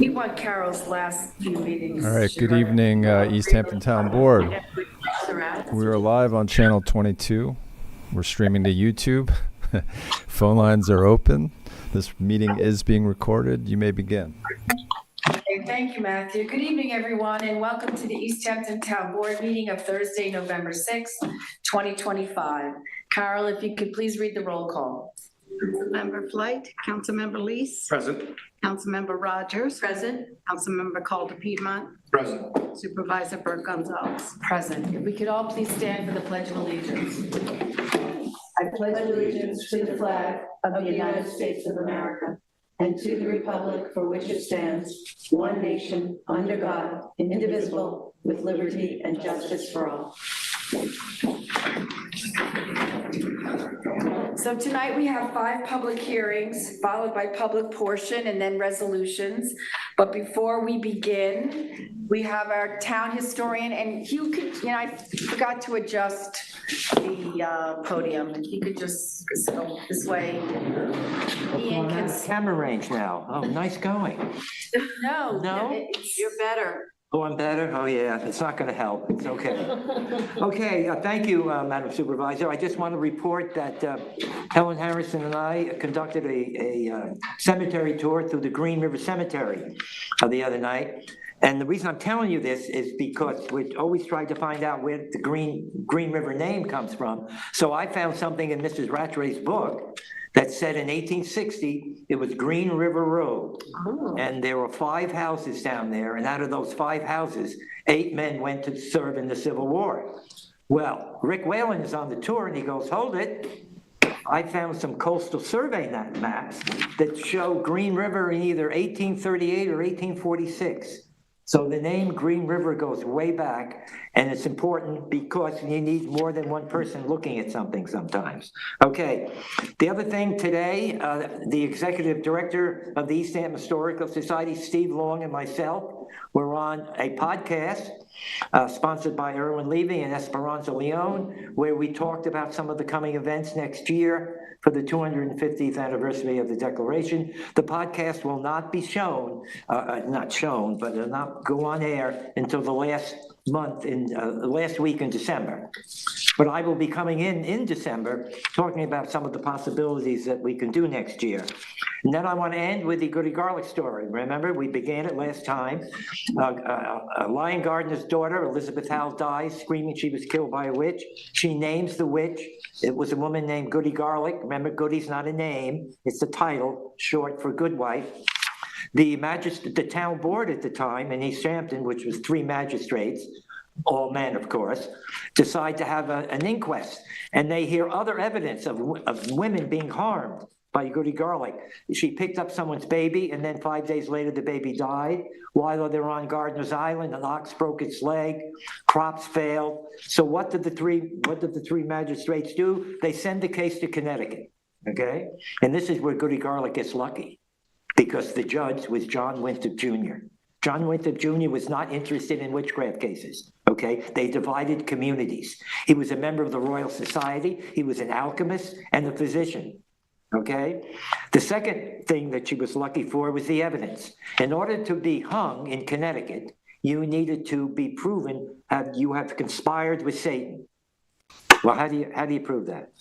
We want Carol's last few meetings. All right, good evening, East Hampton Town Board. We are live on channel 22. We're streaming to YouTube. Phone lines are open. This meeting is being recorded. You may begin. Okay, thank you, Matthew. Good evening, everyone, and welcome to the East Hampton Town Board meeting of Thursday, November 6th, 2025. Carol, if you could please read the roll call. Councilmember Flight, Councilmember Lease. Present. Councilmember Rogers. Present. Councilmember Calder Piedmont. Present. Supervisor Burke Gonzalez. Present. If we could all please stand for the Pledge of Allegiance. I pledge allegiance to the flag of the United States of America and to the republic for which it stands, one nation, under God, indivisible, with liberty and justice for all. So tonight we have 5 public hearings, followed by public portion and then resolutions. But before we begin, we have our town historian, and you could, I forgot to adjust the podium. If you could just go this way. Ian can. Camera range now. Oh, nice going. No. No? You're better. Oh, I'm better? Oh, yeah, it's not going to help. It's okay. Okay, thank you, Madam Supervisor. I just want to report that Helen Harrison and I conducted a cemetery tour through the Green River Cemetery the other night. And the reason I'm telling you this is because we're always trying to find out where the Green River name comes from. So I found something in Mrs. Rattray's book that said in 1860, it was Green River Road. Oh. And there were 5 houses down there, and out of those 5 houses, 8 men went to serve in the Civil War. Well, Rick Whalen is on the tour, and he goes, hold it. I found some coastal survey maps that show Green River in either 1838 or 1846. So the name Green River goes way back, and it's important because you need more than one person looking at something sometimes. Okay, the other thing today, the executive director of the East Hampton Historical Society, Steve Long, and myself, we're on a podcast sponsored by Erwin Levy and Esperanza Leone, where we talked about some of the coming events next year for the 250th anniversary of the Declaration. The podcast will not be shown, but it'll not go on air until the last week in December. But I will be coming in December talking about some of the possibilities that we can do next year. And then I want to end with the Goody Garlic story. Remember, we began it last time. Lion Gardener's daughter, Elizabeth Howe, dies screaming she was killed by a witch. She names the witch. It was a woman named Goody Garlic. Remember, Goody's not a name. It's a title, short for good wife. The town board at the time in East Hampton, which was 3 magistrates, all men, of course, decide to have an inquest. And they hear other evidence of women being harmed by Goody Garlic. She picked up someone's baby, and then 5 days later, the baby died. While they're on Gardener's Island, an ox broke its leg, crops failed. So what did the three magistrates do? They send the case to Connecticut, okay? And this is where Goody Garlic gets lucky, because the judge was John Winthrop Jr. John Winthrop Jr. was not interested in witchcraft cases, okay? They divided communities. He was a member of the Royal Society. He was an alchemist and a physician. Okay? The second thing that she was lucky for was the evidence. In order to be hung in Connecticut, you needed to be proven you have conspired with Satan. Well, how do you prove that?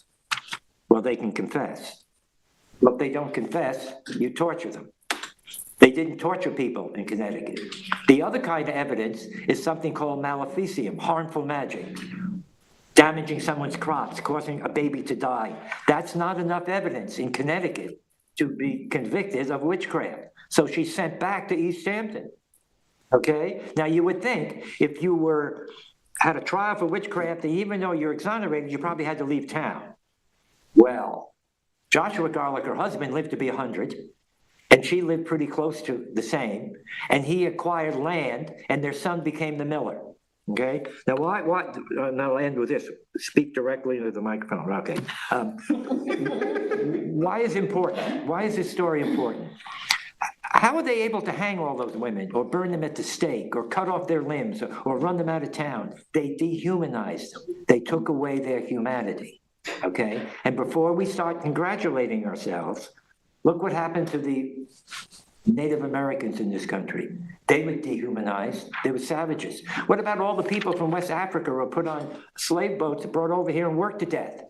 Well, they can confess. But if they don't confess, you torture them. They didn't torture people in Connecticut. The other kind of evidence is something called maleficium, harmful magic. Damaging someone's crops, causing a baby to die. That's not enough evidence in Connecticut to be convicted of witchcraft. So she's sent back to East Hampton. Okay? Now you would think if you had a trial for witchcraft, and even though you're exonerated, you probably had to leave town. Well, Joshua Garlic, her husband, lived to be 100, and she lived pretty close to the same, and he acquired land, and their son became the miller. Okay, now now I'll end with this. Speak directly into the microphone. Okay. Why is important? Why is this story important? How are they able to hang all those women or burn them at the stake or cut off their limbs or run them out of town? They dehumanized them. They took away their humanity. Okay, and before we start congratulating ourselves, look what happened to the Native Americans in this country. They were dehumanized. They were savages. What about all the people from West Africa who were put on slave boats and brought over here and worked to death?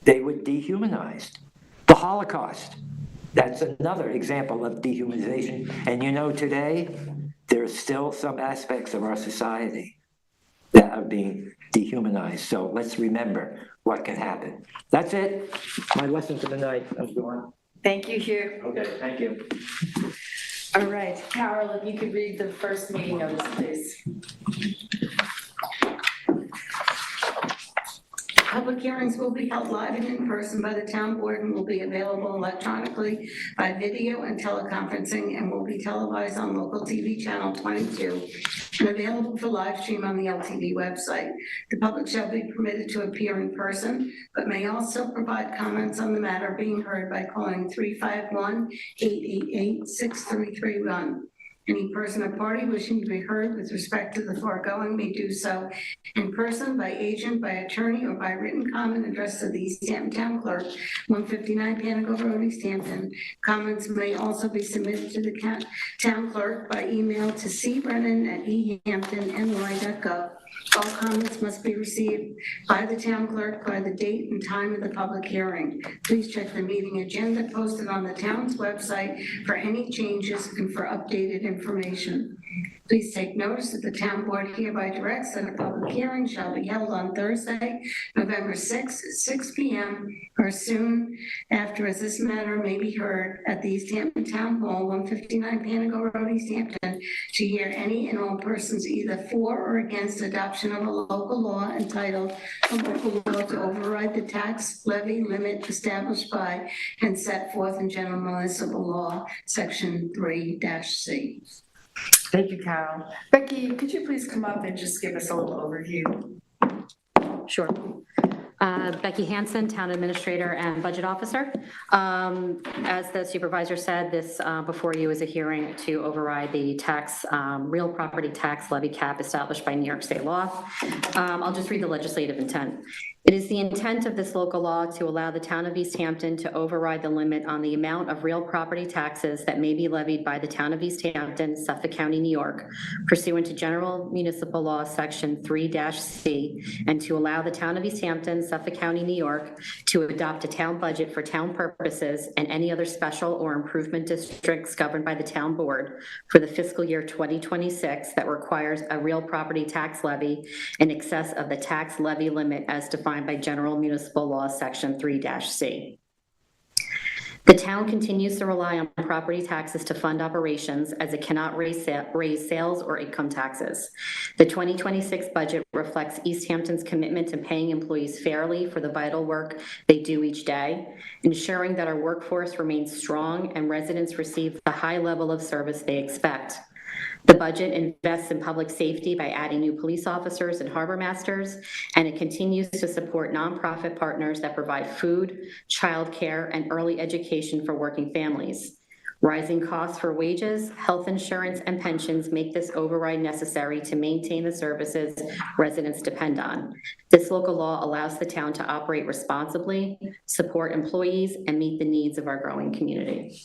They were dehumanized. The Holocaust, that's another example of dehumanization. And you know, today, there are still some aspects of our society that are being dehumanized. So let's remember what can happen. That's it. My lesson for the night. I'm going. Thank you, Hugh. Okay, thank you. All right, Carol, if you could read the first meeting notice, please. Public hearings will be held live and in person by the town board and will be available electronically by video and teleconferencing and will be televised on local TV channel 22 and available for live stream on the LTV website. The public shall be permitted to appear in person, but may also provide comments on the matter being heard by calling 351-888-6331. Any person or party wishing to be heard with respect to the foregoing may do so in person, by agent, by attorney, or by written comment addressed to the East Hampton Town Clerk, 159 Panago Road, East Hampton. Comments may also be submitted to the town clerk by email to cbrennan@ehamptonny.gov. All comments must be received by the town clerk by the date and time of the public hearing. Please check the meeting agenda posted on the town's website for any changes and for updated information. Please take notice that the town board hereby directs that a public hearing shall be held on Thursday, November 6th, at 6 p.m. or soon after, as this matter may be heard at the East Hampton Town Hall, 159 Panago Road, East Hampton, to hear any and all persons either for or against adoption of a local law entitled "A Local Law to Override the Tax Levy Limit Established by and Set Forth in General Municipal Law, Section 3-C. Thank you, Carol. Becky, could you please come up and just give us a little overview? Sure. Becky Hansen, Town Administrator and Budget Officer. As the supervisor said, this before you is a hearing to override the tax, real property tax levy cap established by New York State law. I'll just read the legislative intent. It is the intent of this local law to allow the town of East Hampton to override the limit on the amount of real property taxes that may be levied by the town of East Hampton, Suffolk County, New York, pursuant to General Municipal Law, Section 3-C, and to allow the town of East Hampton, Suffolk County, New York, to adopt a town budget for town purposes and any other special or improvement districts governed by the town board for the fiscal year 2026 that requires a real property tax levy in excess of the tax levy limit as defined by General Municipal Law, Section 3-C. The town continues to rely on property taxes to fund operations as it cannot raise sales or income taxes. The 2026 budget reflects East Hampton's commitment to paying employees fairly for the vital work they do each day, ensuring that our workforce remains strong and residents receive the high level of service they expect. The budget invests in public safety by adding new police officers and harbor masters, and it continues to support nonprofit partners that provide food, childcare, and early education for working families. Rising costs for wages, health insurance, and pensions make this override necessary to maintain the services residents depend on. This local law allows the town to operate responsibly, support employees, and meet the needs of our growing community.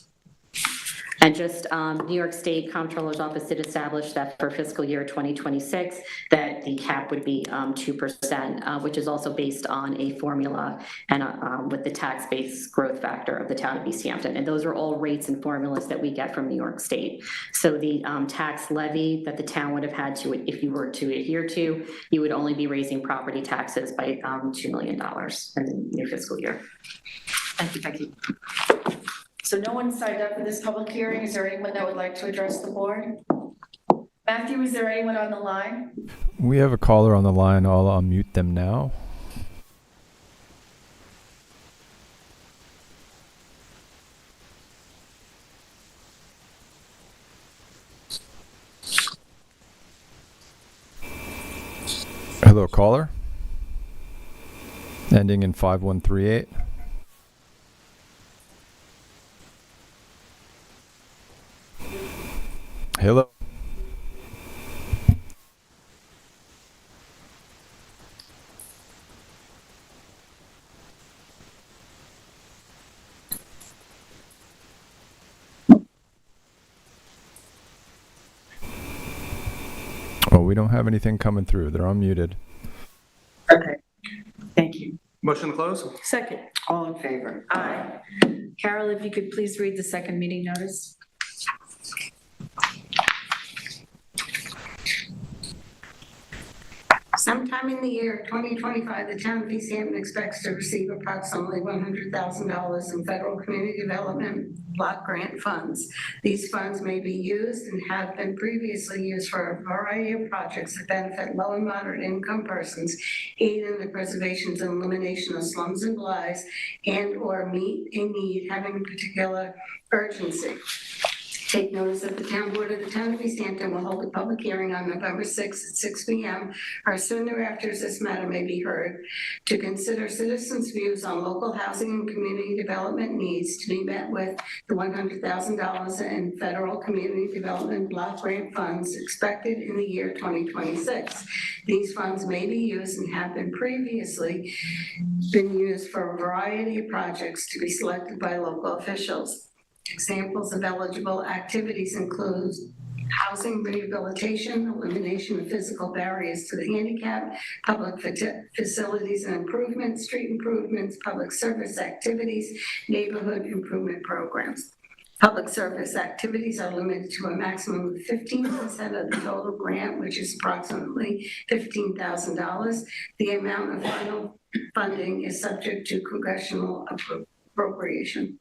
And just New York State Comptroller's Office did establish that for fiscal year 2026, that the cap would be 2%, which is also based on a formula and with the tax-based growth factor of the town of East Hampton. And those are all rates and formulas that we get from New York State. So the tax levy that the town would have had to, if you were to adhere to, you would only be raising property taxes by $2 million in the new fiscal year. Thank you, Becky. So no one signed up for this public hearing. Is there anyone that would like to address the board? Matthew, is there anyone on the line? We have a caller on the line. I'll unmute them now. Hello, caller. Ending in 5138. Hello. we don't have anything coming through. They're unmuted. Okay, thank you. Motion to close? Second. All in favor? Aye. Carol, if you could please read the second meeting notice? Sometime in the year 2025, the town of East Hampton expects to receive approximately $100,000 in federal community development block grant funds. These funds may be used and have been previously used for a variety of projects that benefit low and moderate income persons, aid in the preservation and elimination of slums and blights, and/or meet a need having particular urgency. Take notice that the town board of the town of East Hampton will hold a public hearing on November 6th at 6 p.m. or soon thereafter as this matter may be heard to consider citizens' views on local housing and community development needs to be met with the $100,000 in federal community development block grant funds expected in the year 2026. These funds may be used and have been previously used for a variety of projects to be selected by local officials. Examples of eligible activities include housing rehabilitation, elimination of physical barriers to the handicap, public facilities and improvements, street improvements, public service activities, neighborhood improvement programs. Public service activities are limited to a maximum of 15% of the total grant, which is approximately $15,000. The amount of final funding is subject to congressional appropriation.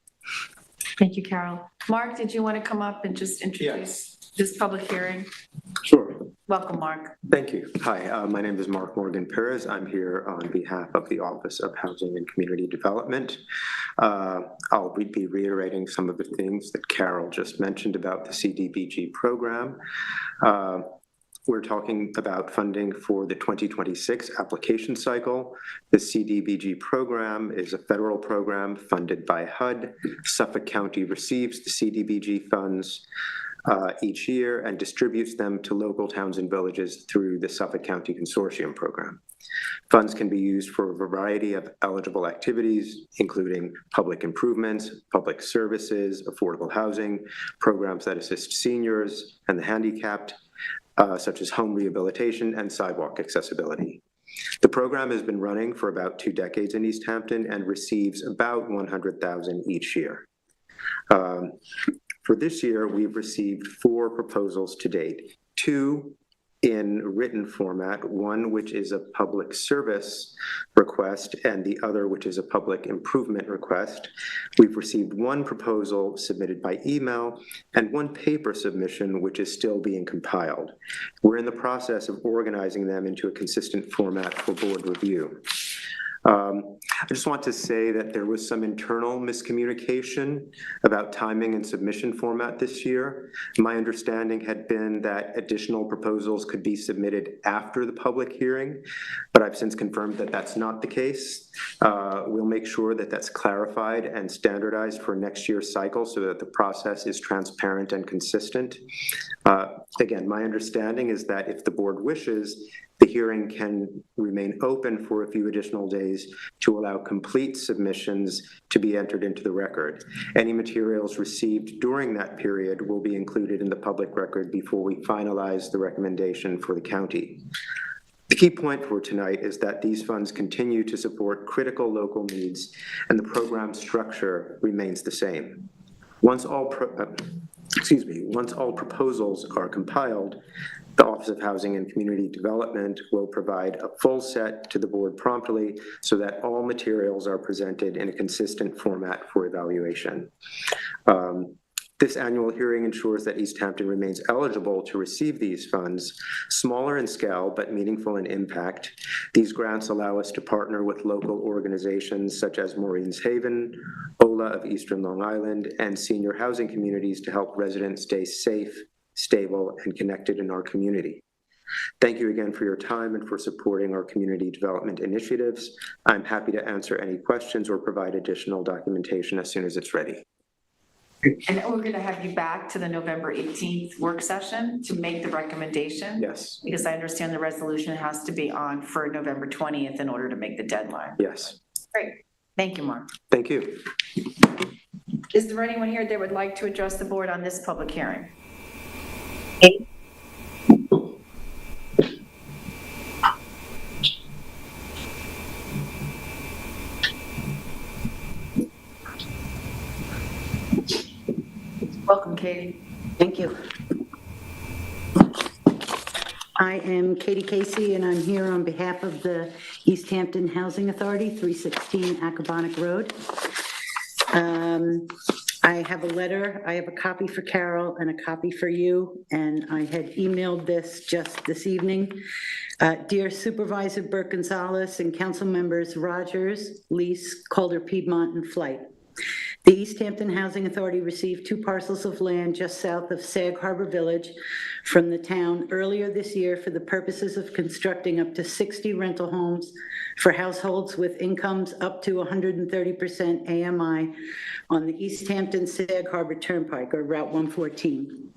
Thank you, Carol. Mark, did you want to come up and just introduce this public hearing? Sure. Welcome, Mark. Thank you. Hi, my name is Mark Morgan Perez. I'm here on behalf of the Office of Housing and Community Development. I'll be reiterating some of the things that Carol just mentioned about the CDBG program. We're talking about funding for the 2026 application cycle. The CDBG program is a federal program funded by HUD. Suffolk County receives the CDBG funds each year and distributes them to local towns and villages through the Suffolk County Consortium program. Funds can be used for a variety of eligible activities, including public improvements, public services, affordable housing, programs that assist seniors and the handicapped, such as home rehabilitation and sidewalk accessibility. The program has been running for about 2 decades in East Hampton and receives about $100,000 each year. For this year, we've received 4 proposals to date, 2 in written format, one which is a public service request and the other which is a public improvement request. We've received 1 proposal submitted by email and 1 paper submission which is still being compiled. We're in the process of organizing them into a consistent format for board review. I just want to say that there was some internal miscommunication about timing and submission format this year. My understanding had been that additional proposals could be submitted after the public hearing, but I've since confirmed that that's not the case. We'll make sure that that's clarified and standardized for next year's cycle so that the process is transparent and consistent. Again, my understanding is that if the board wishes, the hearing can remain open for a few additional days to allow complete submissions to be entered into the record. Any materials received during that period will be included in the public record before we finalize the recommendation for the county. The key point for tonight is that these funds continue to support critical local needs and the program structure remains the same. Once all proposals are compiled, the Office of Housing and Community Development will provide a full set to the board promptly so that all materials are presented in a consistent format for evaluation. This annual hearing ensures that East Hampton remains eligible to receive these funds, smaller in scale but meaningful in impact. These grants allow us to partner with local organizations such as Maureen's Haven, OLA of Eastern Long Island, and senior housing communities to help residents stay safe, stable, and connected in our community. Thank you again for your time and for supporting our community development initiatives. I'm happy to answer any questions or provide additional documentation as soon as it's ready. And we're going to have you back to the November 18th work session to make the recommendation? Yes. Because I understand the resolution has to be on for November 20th in order to make the deadline. Yes. Great. Thank you, Mark. Thank you. Is there anyone here that would like to address the board on this public hearing? Katie. Thank you. I am Katie Casey, and I'm here on behalf of the East Hampton Housing Authority, 316 Accabonac Road. I have a letter, I have a copy for Carol and a copy for you, and I had emailed this just this evening. Dear Supervisor Burke Gonzalez and Council Members Rogers, Lease, Calder, Piedmont, and Flight. The East Hampton Housing Authority received 2 parcels of land just south of Sag Harbor Village from the town earlier this year for the purposes of constructing up to 60 rental homes for households with incomes up to 130% AMI on the East Hampton Sag Harbor Turnpike, or Route 114.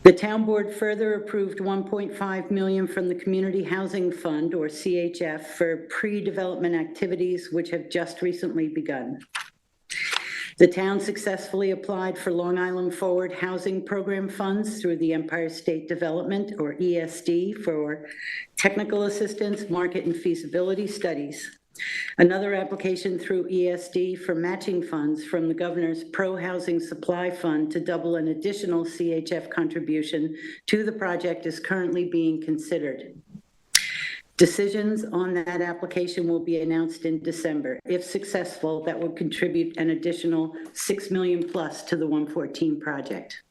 The town board further approved $1.5 million from the Community Housing Fund, or CHF, for pre-development activities which have just recently begun. The town successfully applied for Long Island Forward Housing Program funds through the Empire State Development, or ESD, for technical assistance, market and feasibility studies. Another application through ESD for matching funds from the governor's Pro-Housing Supply Fund to double an additional CHF contribution to the project is currently being considered. Decisions on that application will be announced in December. If successful, that would contribute an additional $6 million plus to the 114 project.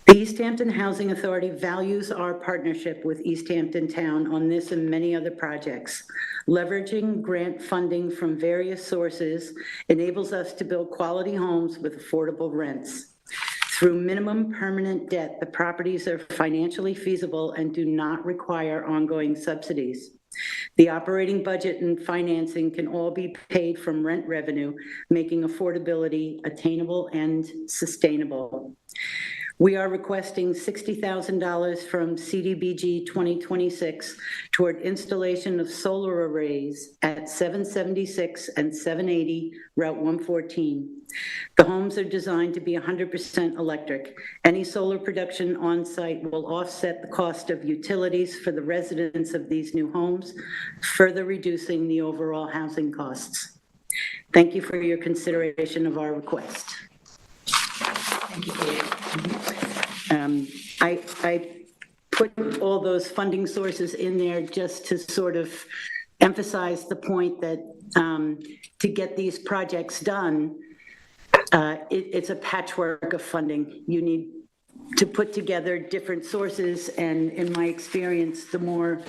The East Hampton Housing Authority values our partnership with East Hampton Town on this and many other projects. Leveraging grant funding from various sources enables us to build quality homes with affordable rents. Through minimum permanent debt, the properties are financially feasible and do not require ongoing subsidies. The operating budget and financing can all be paid from rent revenue, making affordability attainable and sustainable. We are requesting $60,000 from CDBG 2026 toward installation of solar arrays at 776 and 780 Route 114. The homes are designed to be 100% electric. Any solar production on site will offset the cost of utilities for the residents of these new homes, further reducing the overall housing costs. Thank you for your consideration of our request. Thank you, Katie. I put all those funding sources in there just to sort of emphasize the point that to get these projects done, it's a patchwork of funding. You need to put together different sources, and in my experience, the more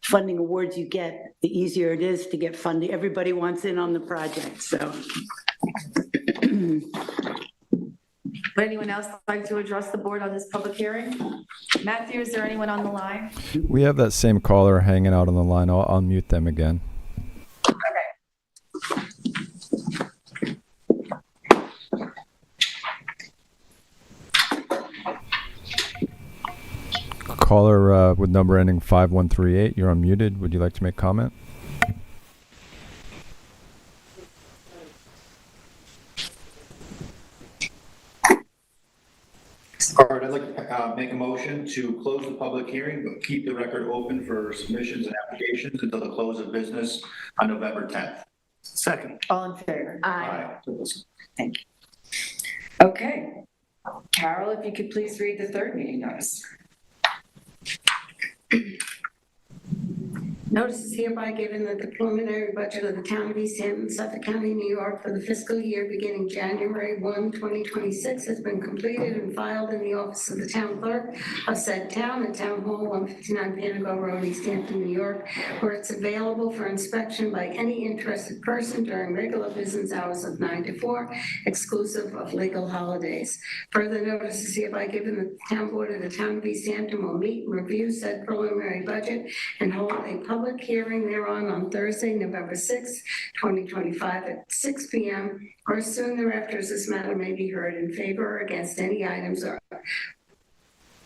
funding awards you get, the easier it is to get funding. Everybody wants in on the project, so. Would anyone else like to address the board on this public hearing? Matthew, is there anyone on the line? We have that same caller hanging out on the line. I'll unmute them again. Caller with number ending 5138, you're unmuted. Would you like to make comment? All right, I'd like to make a motion to close the public hearing, but keep the record open for submissions and applications until the close of business on November 10th. Second. All in favor? Aye. Thank you. Okay. Carol, if you could please read the third meeting notice. Notice is hereby given that the preliminary budget of the town of East Hampton, Suffolk County, New York for the fiscal year beginning January 1, 2026 has been completed and filed in the office of the town clerk of said town at Town Hall, 159 Panago Road, East Hampton, New York, where it's available for inspection by any interested person during regular business hours of 9 to 4, exclusive of legal holidays. Further notice is hereby given that the town board of the town of East Hampton will meet and review said preliminary budget and hold a public hearing thereon on Thursday, November 6, 2025 at 6 p.m. or soon thereafter, as this matter may be heard in favor or against any items or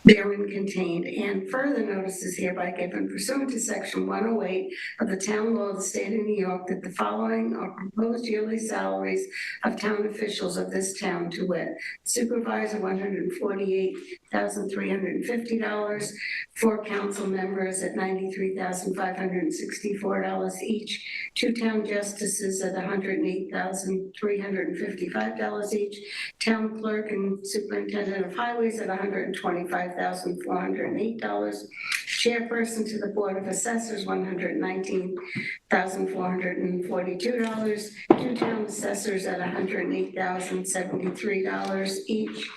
therein contained, and further notice is hereby given pursuant to section 108 of the town law of the state of New York that the following are proposed yearly salaries of town officials of this town, to wit: supervisor, $148,350, 4 council members at $93,564 each, 2 town justices at $108,355 each, town clerk and superintendent of highways at $125,408, chairperson to the Board of Assessors, $119,442, 2 town assessors at $108,073 each,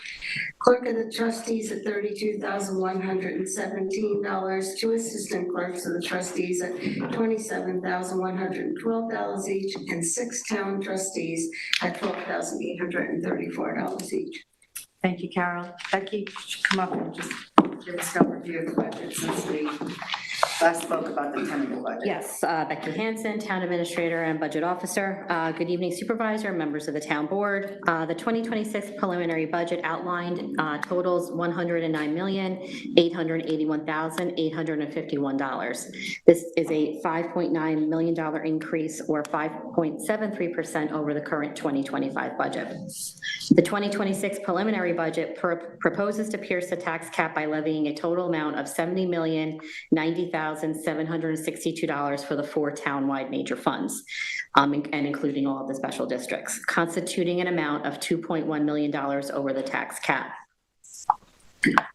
clerk of the trustees at $32,117, 2 assistant clerks of the trustees at $27,112 each, and 6 town trustees at $12,834 each. Thank you, Carol. Becky, should come up and just give us an overview of the budget since we last spoke about the tentative budget. Yes, Becky Hanson, Town Administrator and Budget Officer. Good evening, Supervisor, members of the Town Board. The 2026 preliminary budget outlined totals $109,881,851. This is a $5.9 million increase, or 5.73% over the current 2025 budget. The 2026 preliminary budget proposes to pierce the tax cap by levying a total amount of $70,090,762 for the 4 townwide major funds, and including all of the special districts, constituting an amount of $2.1 million over the tax cap.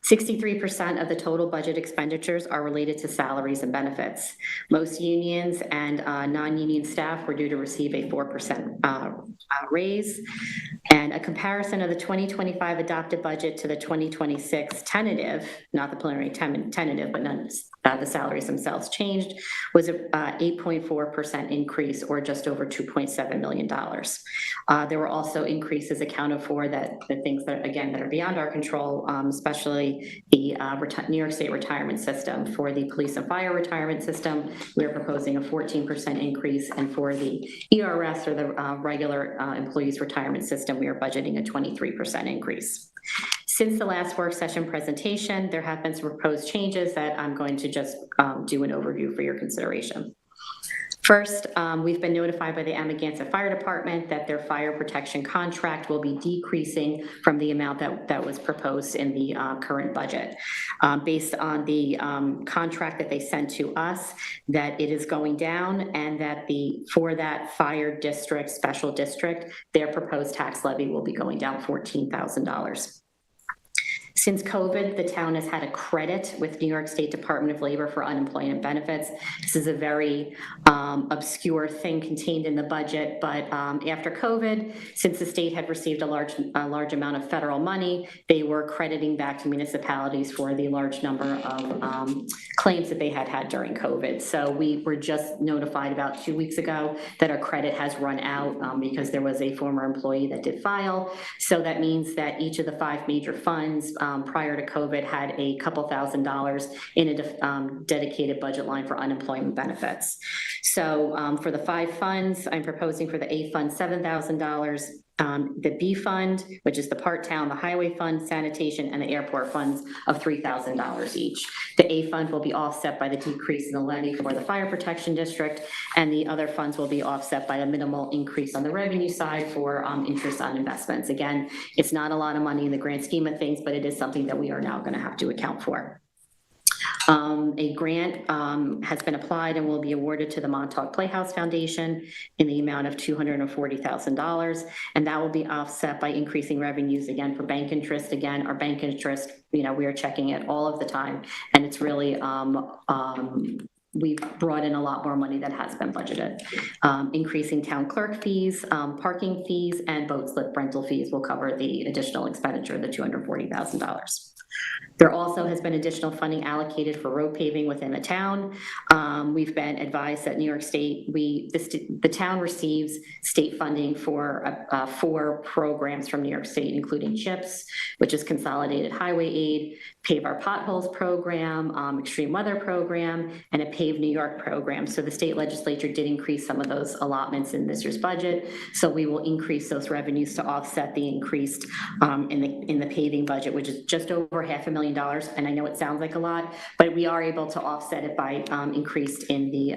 63% of the total budget expenditures are related to salaries and benefits. Most unions and non-union staff were due to receive a 4% raise. And a comparison of the 2025 adopted budget to the 2026 tentative, not the preliminary tentative, but none, the salaries themselves changed, was a 8.4% increase, or just over $2.7 million. There were also increases accounted for the things that, again, that are beyond our control, especially the New York State retirement system. For the police and fire retirement system, we are proposing a 14% increase, and for the ERS, or the regular employees retirement system, we are budgeting a 23% increase. Since the last work session presentation, there have been some proposed changes that I'm going to just do an overview for your consideration. First, we've been notified by the Amagansett Fire Department that their fire protection contract will be decreasing from the amount that was proposed in the current budget. Based on the contract that they sent to us, that it is going down, and that for that fire district, special district, their proposed tax levy will be going down $14,000. Since COVID, the town has had a credit with New York State Department of Labor for unemployment benefits. This is a very obscure thing contained in the budget, but after COVID, since the state had received a large amount of federal money, they were crediting back to municipalities for the large number of claims that they had during COVID. So we were just notified about 2 weeks ago that our credit has run out because there was a former employee that did file. So that means that each of the 5 major funds prior to COVID had a couple $1,000s in a dedicated budget line for unemployment benefits. So for the 5 funds, I'm proposing for the A fund $7,000, the B fund, which is the part town, the highway fund, sanitation, and the airport funds of $3,000 each. The A fund will be offset by the decrease in the levy for the fire protection district, and the other funds will be offset by a minimal increase on the revenue side for interest on investments. Again, it's not a lot of money in the grand scheme of things, but it is something that we are now going to have to account for. A grant has been applied and will be awarded to the Montauk Playhouse Foundation in the amount of $240,000, and that will be offset by increasing revenues, again, for bank interest. Again, our bank interest, we are checking it all of the time, and it's really we've brought in a lot more money that has been budgeted. Increasing town clerk fees, parking fees, and boat slip rental fees will cover the additional expenditure, the $240,000. There also has been additional funding allocated for road paving within the town. We've been advised that New York State, the town receives state funding for 4 programs from New York State, including CHIPS, which is Consolidated Highway Aid, Pave Our Potholes program, extreme weather program, and a Pave New York program. So the state legislature did increase some of those allotments in this year's budget. So we will increase those revenues to offset the increased in the paving budget, which is just over $500,000. And I know it sounds like a lot, but we are able to offset it by increased in the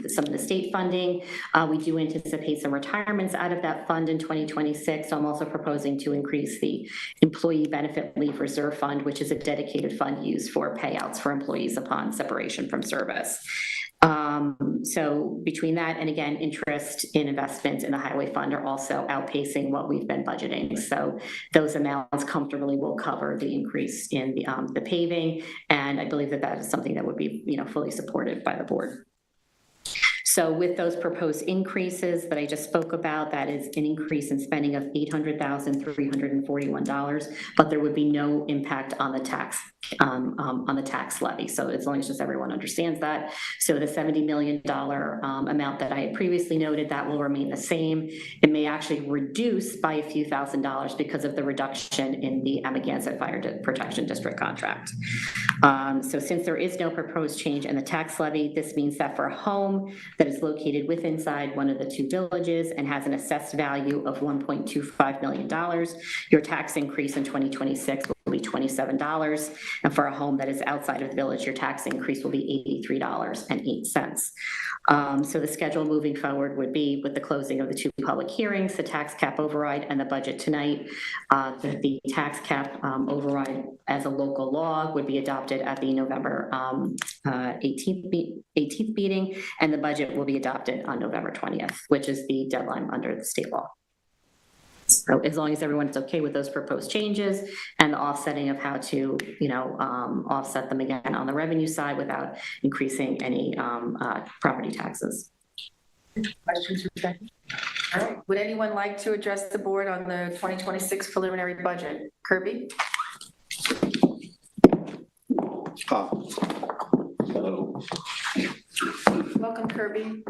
some of the state funding. We do anticipate some retirements out of that fund in 2026. So I'm also proposing to increase the Employee Benefit Leave Reserve Fund, which is a dedicated fund used for payouts for employees upon separation from service. So between that and again, interest in investments in the highway fund are also outpacing what we've been budgeting. So those amounts comfortably will cover the increase in the paving. And I believe that that is something that would be, fully supported by the board. So with those proposed increases that I just spoke about, that is an increase in spending of $800,341, but there would be no impact on the tax levy. So as long as just everyone understands that. So the $70 million amount that I had previously noted, that will remain the same. It may actually reduce by a few $1,000s because of the reduction in the Amagansett Fire Protection District contract. So since there is no proposed change in the tax levy, this means that for a home that is located inside one of the two villages and has an assessed value of $1.25 million, your tax increase in 2026 will be $27. And for a home that is outside of the village, your tax increase will be $83.08. So the schedule moving forward would be with the closing of the two public hearings, the tax cap override and the budget tonight. The tax cap override as a local law would be adopted at the November 18th meeting, and the budget will be adopted on November 20th, which is the deadline under the state law. So as long as everyone's okay with those proposed changes and the offsetting of how to, offset them again on the revenue side without increasing any property taxes. Questions? All right. Would anyone like to address the board on the 2026 preliminary budget? Kirby? Hello. Welcome, Kirby.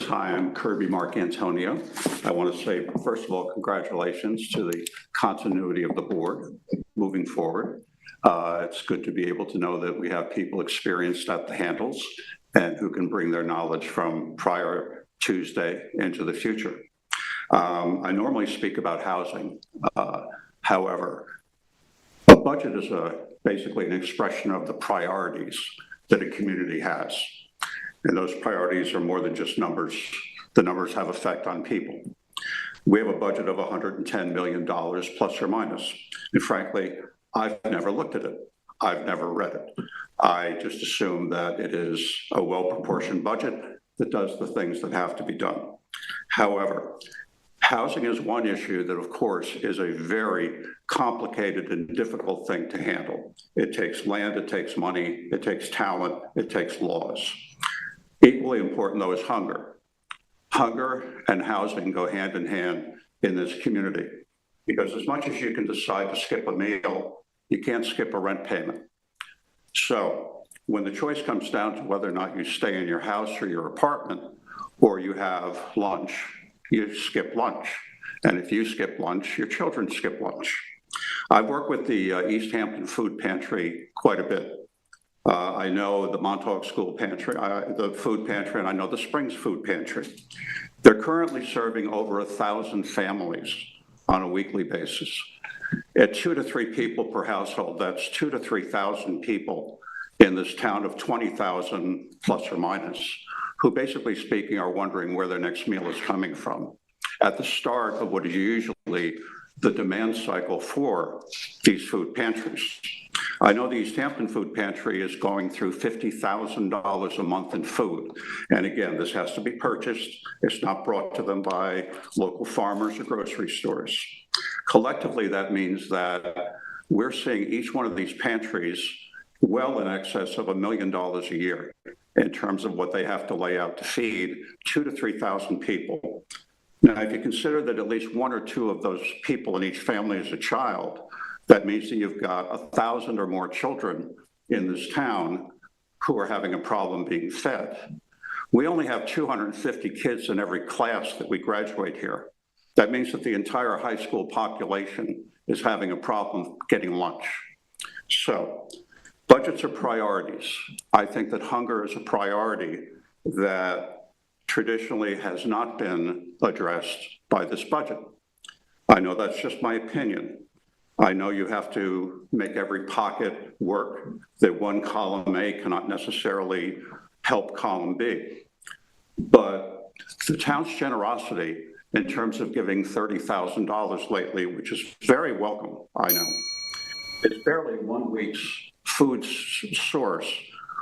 Hi, I'm Kirby Mark Antonio. I want to say, first of all, congratulations to the continuity of the board moving forward. It's good to be able to know that we have people experienced at the handles and who can bring their knowledge from prior Tuesday into the future. I normally speak about housing. However, a budget is basically an expression of the priorities that a community has. And those priorities are more than just numbers. The numbers have effect on people. We have a budget of $110 million plus or minus. And frankly, I've never looked at it. I've never read it. I just assume that it is a well-proportioned budget that does the things that have to be done. However, housing is one issue that, of course, is a very complicated and difficult thing to handle. It takes land, it takes money, it takes talent, it takes laws. Equally important, though, is hunger. Hunger and housing go hand in hand in this community, because as much as you can decide to skip a meal, you can't skip a rent payment. So when the choice comes down to whether or not you stay in your house or your apartment, or you have lunch, you skip lunch. And if you skip lunch, your children skip lunch. I've worked with the East Hampton Food Pantry quite a bit. I know the Montauk School Pantry, the food pantry, and I know the Springs Food Pantry. They're currently serving over 1,000 families on a weekly basis. At 2 to 3 people per household, that's 2,000 to 3,000 people in this town of 20,000 plus or minus, who basically speaking are wondering where their next meal is coming from at the start of what is usually the demand cycle for these food pantries. I know the East Hampton Food Pantry is going through $50,000 a month in food. And again, this has to be purchased. It's not brought to them by local farmers or grocery stores. Collectively, that means that we're seeing each one of these pantries well in excess of $1 million a year in terms of what they have to lay out to feed 2,000 to 3,000 people. Now, if you consider that at least 1 or 2 of those people in each family is a child, that means that you've got 1,000 or more children in this town who are having a problem being fed. We only have 250 kids in every class that we graduate here. That means that the entire high school population is having a problem getting lunch. So budgets are priorities. I think that hunger is a priority that traditionally has not been addressed by this budget. I know that's just my opinion. I know you have to make every pocket work, that one column A cannot necessarily help column B. But the town's generosity in terms of giving $30,000 lately, which is very welcome, I know. It's barely 1 week's food source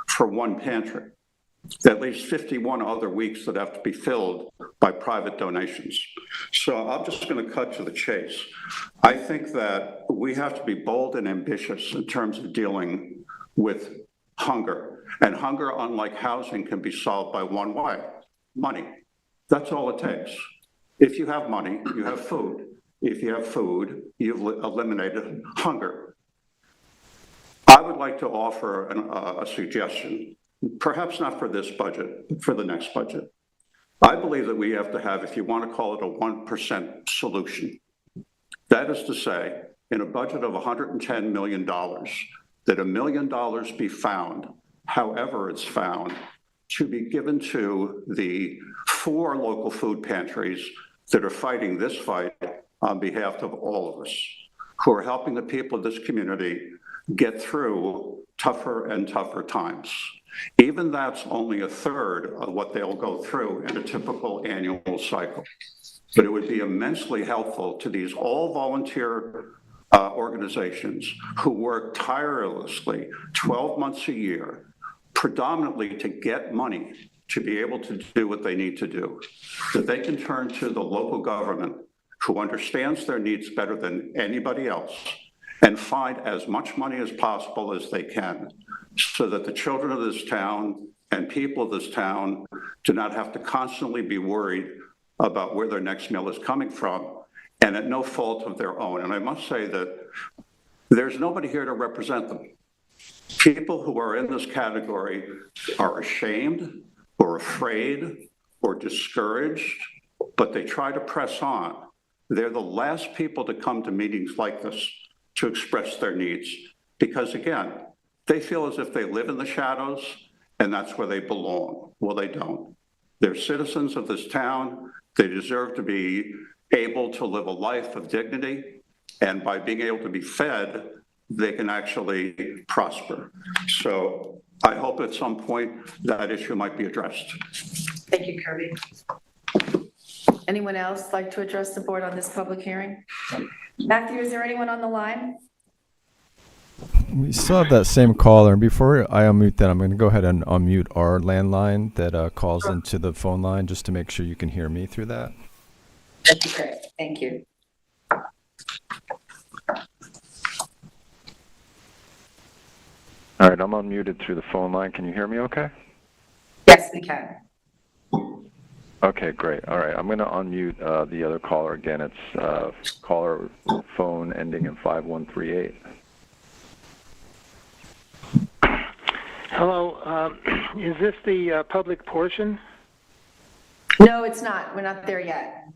for one pantry. At least 51 other weeks that have to be filled by private donations. So I'm just going to cut to the chase. I think that we have to be bold and ambitious in terms of dealing with hunger. And hunger, unlike housing, can be solved by one way: money. That's all it takes. If you have money, you have food. If you have food, you've eliminated hunger. I would like to offer a suggestion. Perhaps not for this budget, but for the next budget. I believe that we have to have, if you want to call it a 1% solution. That is to say, in a budget of $110 million, that $1 million be found, however it's found, to be given to the 4 local food pantries that are fighting this fight on behalf of all of us, who are helping the people of this community get through tougher and tougher times. Even that's only a third of what they'll go through in a typical annual cycle. But it would be immensely helpful to these all volunteer organizations who work tirelessly 12 months a year, predominantly to get money to be able to do what they need to do, that they can turn to the local government who understands their needs better than anybody else and find as much money as possible as they can, so that the children of this town and people of this town do not have to constantly be worried about where their next meal is coming from, and at no fault of their own. And I must say that there's nobody here to represent them. People who are in this category are ashamed or afraid or discouraged, but they try to press on. They're the last people to come to meetings like this to express their needs, because again, they feel as if they live in the shadows and that's where they belong. Well, they don't. They're citizens of this town. They deserve to be able to live a life of dignity, and by being able to be fed, they can actually prosper. So I hope at some point that issue might be addressed. Thank you, Kirby. Anyone else like to address the board on this public hearing? Matthew, is there anyone on the line? We still have that same caller, and before I unmute that, I'm going to go ahead and unmute our landline that calls into the phone line, just to make sure you can hear me through that. That'd be great, thank you. All right, I'm unmuted through the phone line. Can you hear me okay? Yes, we can. Okay, great. All right, I'm going to unmute the other caller again. It's caller phone ending in 5138. Hello, is this the public portion? No, it's not, we're not there yet.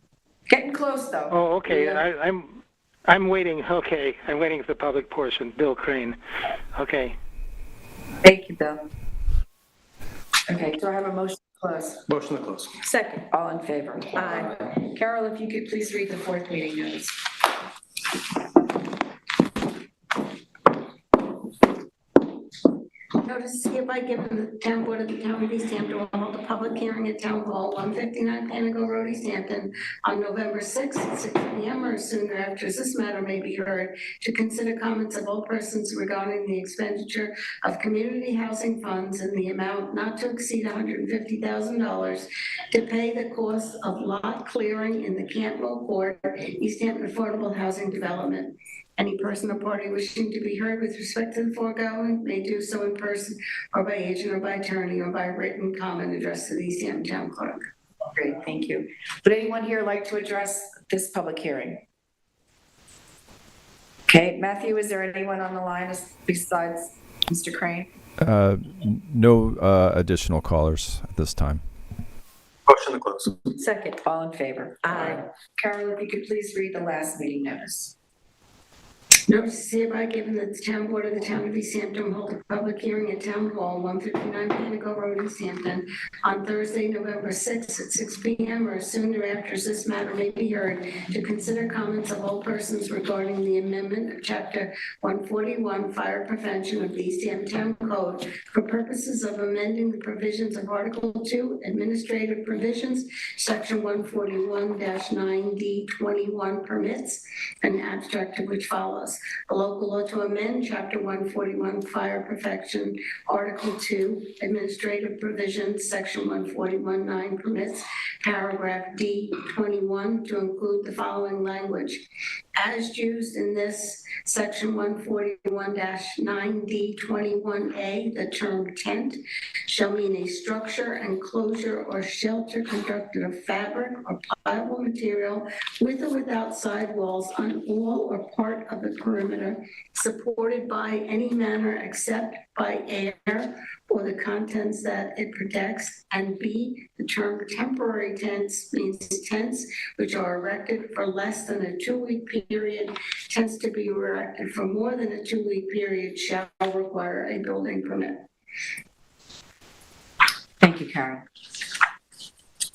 Getting close, though. Oh, okay, Yeah. I'm waiting, okay, I'm waiting for the public portion, Bill Crane, okay. Thank you, Bill. Okay, do I have a motion to close? Motion to close. Second. All in favor? Aye. Carol, if you could please read the 4th meeting notice. Notice is hereby given the town board of the town of East Hampton will hold a public hearing at Town Hall, 159 Panago Road, East Hampton, on November 6th at 6 p.m. or sooner, after this matter may be heard, to consider comments of all persons regarding the expenditure of community housing funds in the amount not to exceed $150,000 to pay the cost of lot clearing in the Cantwell Court, East Hampton Affordable Housing Development. Any person or party wishing to be heard with respect to the foregoing may do so in person or by agent or by attorney or by written comment addressed to the East Hampton Town Clerk. Great, thank you. Would anyone here like to address this public hearing? Okay, Matthew, is there anyone on the line besides Mr. Crane? No additional callers at this time. Motion to close. Second. All in favor? Aye. Carol, if you could please read the last meeting notice. Notice is hereby given that the town board of the town of East Hampton will hold a public hearing at Town Hall, 159 Panago Road, East Hampton, on Thursday, November 6th at 6 p.m. or as soon thereafter as this matter may be heard, to consider comments of all persons regarding the amendment of Chapter 141 Fire Prevention of the East Hampton Town Code for purposes of amending the provisions of Article 2, Administrative Provisions, Section 141-9D21 permits, an abstract of which follows. A local law to amend Chapter 141 Fire Perfection, Article 2, Administrative Provisions, Section 141-9 permits, paragraph D21 to include the following language. As used in this Section 141-9D21A, the term tent shall mean a structure, enclosure, or shelter constructed of fabric or pliable material with or without side walls on all or part of the perimeter, supported by any manner except by air or the contents that it protects. And B, the term temporary tents means tents which are erected for less than a 2-week period. Tents to be erected for more than a 2-week period shall require a building permit. Thank you, Carol.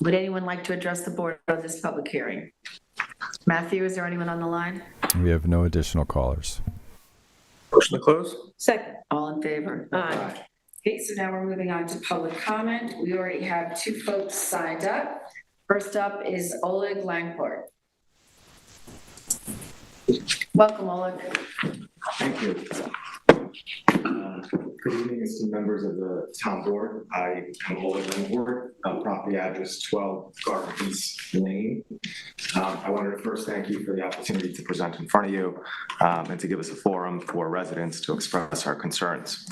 Would anyone like to address the board on this public hearing? Matthew, is there anyone on the line? We have no additional callers. Motion to close? Second. All in favor? Aye. Okay, so now we're moving on to public comment. We already have 2 folks signed up. First up is Oleg Langport. Welcome, Oleg. Thank you. Good evening, esteemed members of the town board. I am Oleg Langport, property address 12 Gardens Lane. I wanted to first thank you for the opportunity to present in front of you and to give us a forum for residents to express our concerns.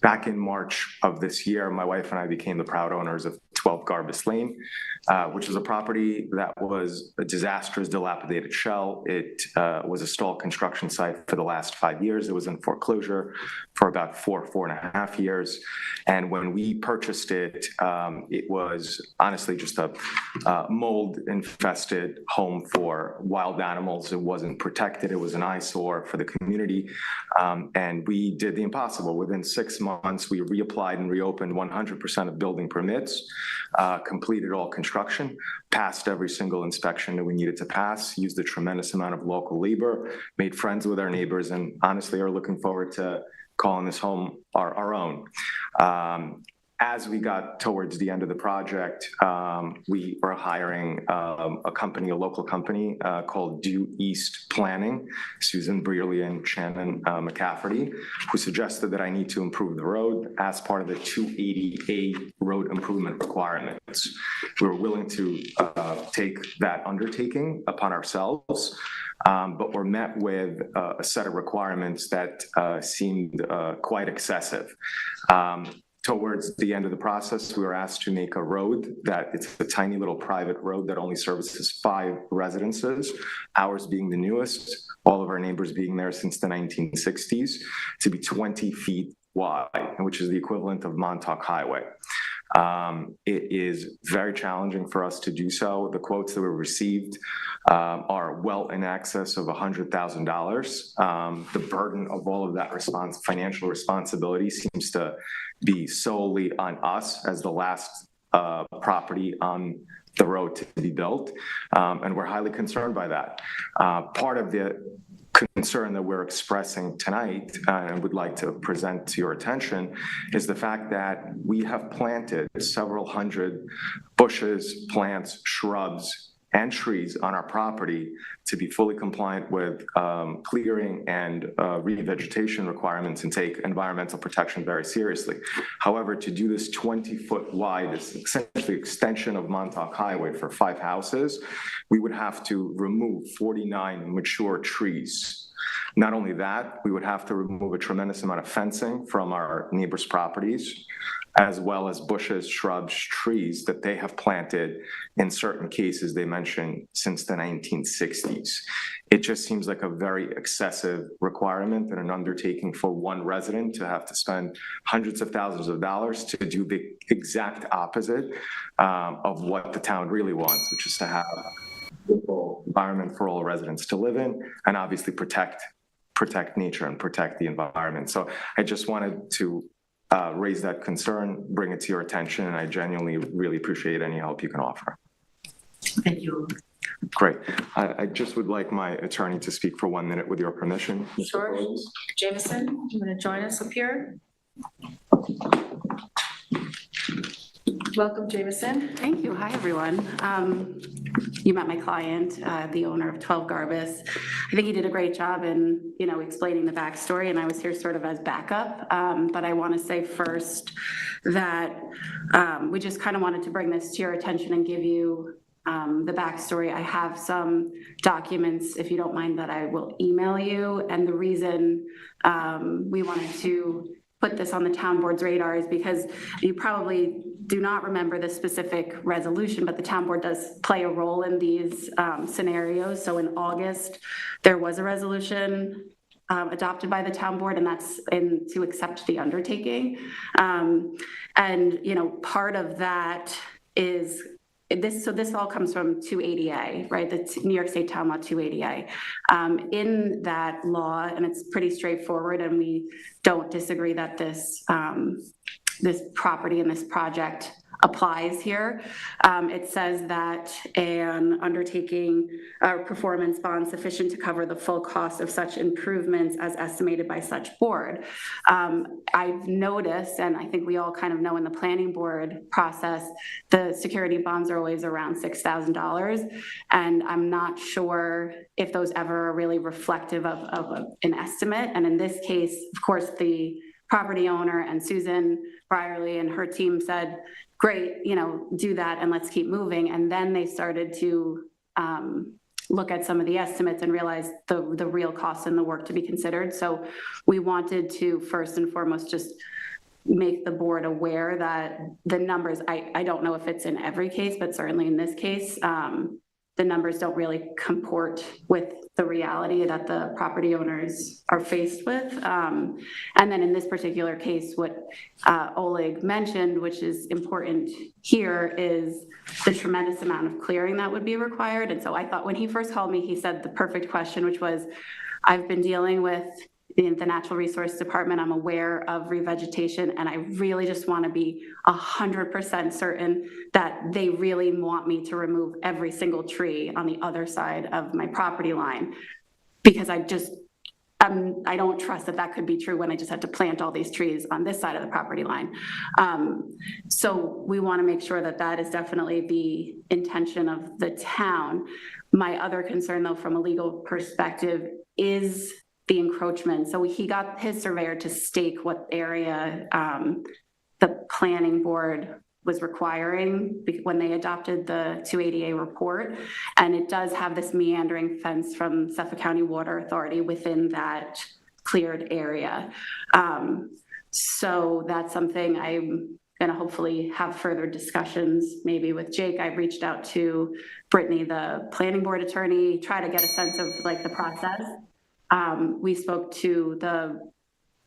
Back in March of this year, my wife and I became the proud owners of 12 Garbus Lane, which was a property that was a disastrous, dilapidated shell. It was a stalled construction site for the last 5 years. It was in foreclosure for about 4.5 years. And when we purchased it, it was honestly just a mold-infested home for wild animals. It wasn't protected. It was an eyesore for the community. And we did the impossible. Within 6 months, we reapplied and reopened 100% of building permits, completed all construction, passed every single inspection that we needed to pass, used a tremendous amount of local labor, made friends with our neighbors, and honestly are looking forward to calling this home our own. As we got towards the end of the project, we were hiring a company, a local company called Due East Planning, Susan Brearley and Shannon McCafferty, who suggested that I need to improve the road as part of the 280A road improvement requirements. We were willing to take that undertaking upon ourselves, but were met with a set of requirements that seemed quite excessive. Towards the end of the process, we were asked to make a road that it's a tiny little private road that only services 5 residences, ours being the newest, all of our neighbors being there since the 1960s, to be 20 feet wide, which is the equivalent of Montauk Highway. It is very challenging for us to do so. The quotes that we received are well in excess of $100,000. The burden of all of that financial responsibility seems to be solely on us as the last property on the road to be built, and we're highly concerned by that. Part of the concern that we're expressing tonight and would like to present to your attention is the fact that we have planted several hundred bushes, plants, shrubs, and trees on our property to be fully compliant with clearing and revegetation requirements and take environmental protection very seriously. However, to do this 20-foot wide, it's essentially extension of Montauk Highway for 5 houses, we would have to remove 49 mature trees. Not only that, we would have to remove a tremendous amount of fencing from our neighbors' properties, as well as bushes, shrubs, trees that they have planted, in certain cases they mentioned, since the 1960s. It just seems like a very excessive requirement and an undertaking for one resident to have to spend hundreds of thousands of dollars to do the exact opposite of what the town really wants, which is to have a livable environment for all residents to live in and obviously protect protect nature and protect the environment. So I just wanted to raise that concern, bring it to your attention, and I genuinely really appreciate any help you can offer. Thank you. Great. I just would like my attorney to speak for 1 minute with your permission. Mr. Sure. Rose. Jameson, you want to join us up here? Welcome, Jameson. Thank you. Hi, everyone. You met my client, the owner of 12 Garbus. I think he did a great job in, explaining the backstory, and I was here sort of as backup. But I want to say first that we just kind of wanted to bring this to your attention and give you the backstory. I have some documents, if you don't mind, that I will email you. And the reason we wanted to put this on the town board's radar is because you probably do not remember the specific resolution, but the town board does play a role in these scenarios. So in August, there was a resolution adopted by the town board, and that's to accept the undertaking. And, part of that is so this all comes from 280A, right? That's New York State Town Law 280A. In that law, and it's pretty straightforward, and we don't disagree that this property and this project applies here. It says that an undertaking or performance bond sufficient to cover the full cost of such improvements as estimated by such board. I've noticed, and I think we all kind of know in the planning board process, the security bonds are always around $6,000. And I'm not sure if those ever are really reflective of an estimate. And in this case, of course, the property owner and Susan Brierly and her team said, great, do that and let's keep moving. And then they started to look at some of the estimates and realize the real costs and the work to be considered. So we wanted to first and foremost just make the board aware that the numbers, I don't know if it's in every case, but certainly in this case, the numbers don't really comport with the reality that the property owners are faced with. And then in this particular case, what Oleg mentioned, which is important here, is the tremendous amount of clearing that would be required. And so I thought when he first called me, he said the perfect question, which was, I've been dealing with in the Natural Resource Department, I'm aware of revegetation, and I really just want to be 100% certain that they really want me to remove every single tree on the other side of my property line, because I don't trust that could be true when I just had to plant all these trees on this side of the property line. So we want to make sure that is definitely the intention of the town. My other concern, though, from a legal perspective, is the encroachment. So he got his surveyor to stake what area the planning board was requiring when they adopted the 280A report. And it does have this meandering fence from Suffolk County Water Authority within that cleared area. So that's something I'm going to hopefully have further discussions maybe with Jake. I've reached out to Brittany, the planning board attorney, try to get a sense of the process. We spoke to the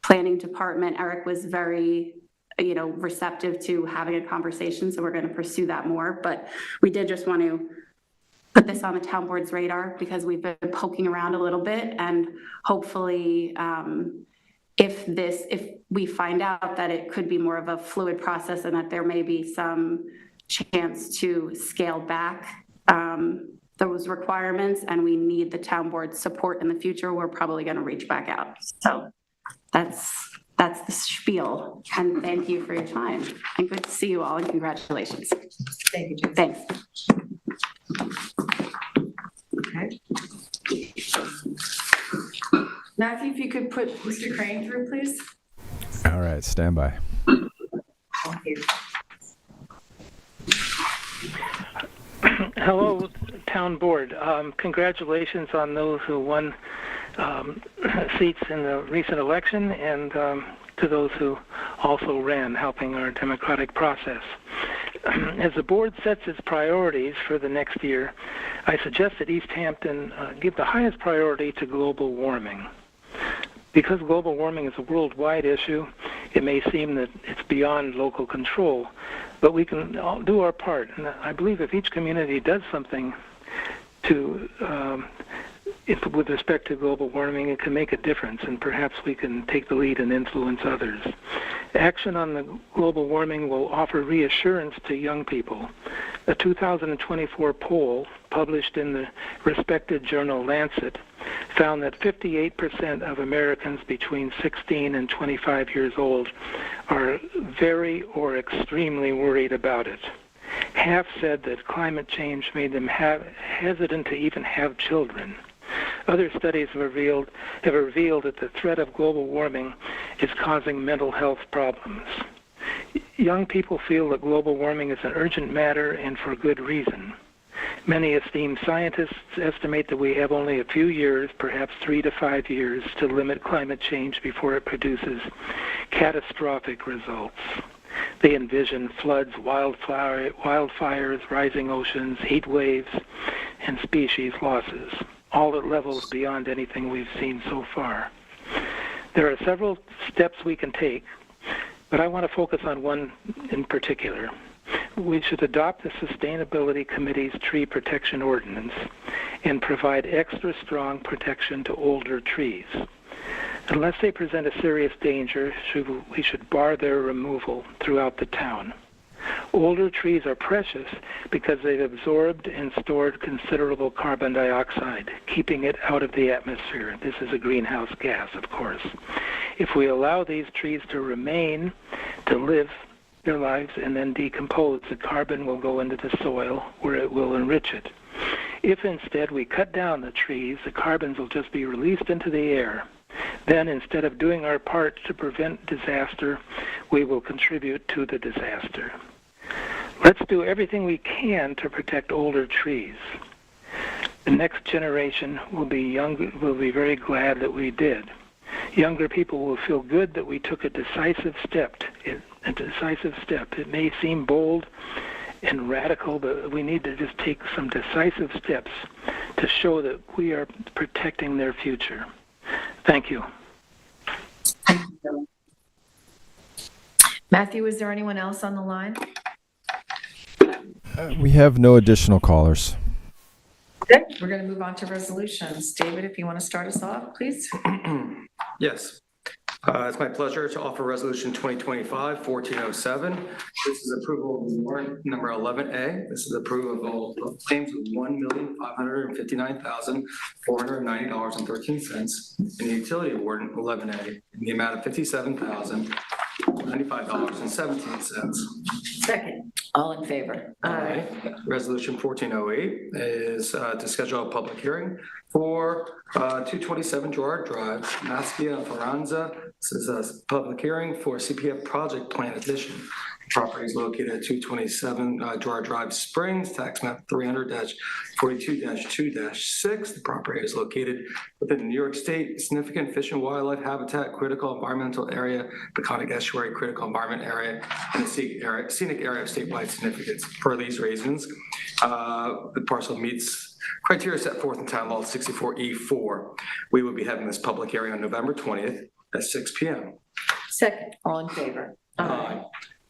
planning department. Eric was very, receptive to having a conversation, so we're going to pursue that more. But we did just want to put this on the town board's radar because we've been poking around a little bit, and hopefully, if we find out that it could be more of a fluid process and that there may be some chance to scale back those requirements, and we need the town board's support in the future, we're probably going to reach back out. So that's the spiel, and thank you for your time, and good to see you all, and congratulations. Thank you, Jim. Thanks. Okay. Matthew, if you could put Mr. Crane through, please. All right, stand by. Thank you. Hello, Town Board. Congratulations on those who won seats in the recent election, and to those who also ran, helping our democratic process. As the board sets its priorities for the next year, I suggest that East Hampton give the highest priority to global warming. Because global warming is a worldwide issue, it may seem that it's beyond local control, but we can all do our part. And I believe if each community does something to with respect to global warming, it can make a difference, and perhaps we can take the lead and influence others. Action on the global warming will offer reassurance to young people. A 2024 poll published in the respected journal Lancet found that 58% of Americans between 16 and 25 years old are very or extremely worried about it. Half said that climate change made them hesitant to even have children. Other studies have revealed that the threat of global warming is causing mental health problems. Young people feel that global warming is an urgent matter, and for good reason. Many esteemed scientists estimate that we have only a few years, perhaps 3 to 5 years, to limit climate change before it produces catastrophic results. They envision floods, wildfires, rising oceans, heat waves, and species losses, all at levels beyond anything we've seen so far. There are several steps we can take, but I want to focus on one in particular. We should adopt the Sustainability Committee's tree protection ordinance and provide extra strong protection to older trees. Unless they present a serious danger, we should bar their removal throughout the town. Older trees are precious because they've absorbed and stored considerable carbon dioxide, keeping it out of the atmosphere. This is a greenhouse gas, of course. If we allow these trees to remain, to live their lives and then decompose, the carbon will go into the soil where it will enrich it. If instead we cut down the trees, the carbons will just be released into the air. Then, instead of doing our part to prevent disaster, we will contribute to the disaster. Let's do everything we can to protect older trees. The next generation will be very glad that we did. Younger people will feel good that we took a decisive step. It may seem bold and radical, but we need to just take some decisive steps to show that we are protecting their future. Thank you. Matthew, is there anyone else on the line? We have no additional callers. Okay, we're going to move on to resolutions. David, if you want to start us off, please. Yes. It's my pleasure to offer Resolution 2025-1407. This is approval of warrant number 11A. This is approval of claims of $1,559,490.13 and the utility warrant 11A in the amount of $57,095.17. Second. All in favor? Aye. Resolution 1408 is to schedule a public hearing for 227 Gerard Drive, Maskia and Faranza. This is a public hearing for CPF project plan addition. Property is located at 227 Gerard Drive Springs, tax map 300-42-2-6. The property is located within the New York State Significant Fish and Wildlife Habitat Critical Environmental Area, Peconic Estuary Critical Environment Area, and the scenic area of statewide significance. Per these reasons, the parcel meets criteria set forth in Town Law 64E4. We will be having this public hearing on November 20th at 6 p.m. Second. All in favor? Aye.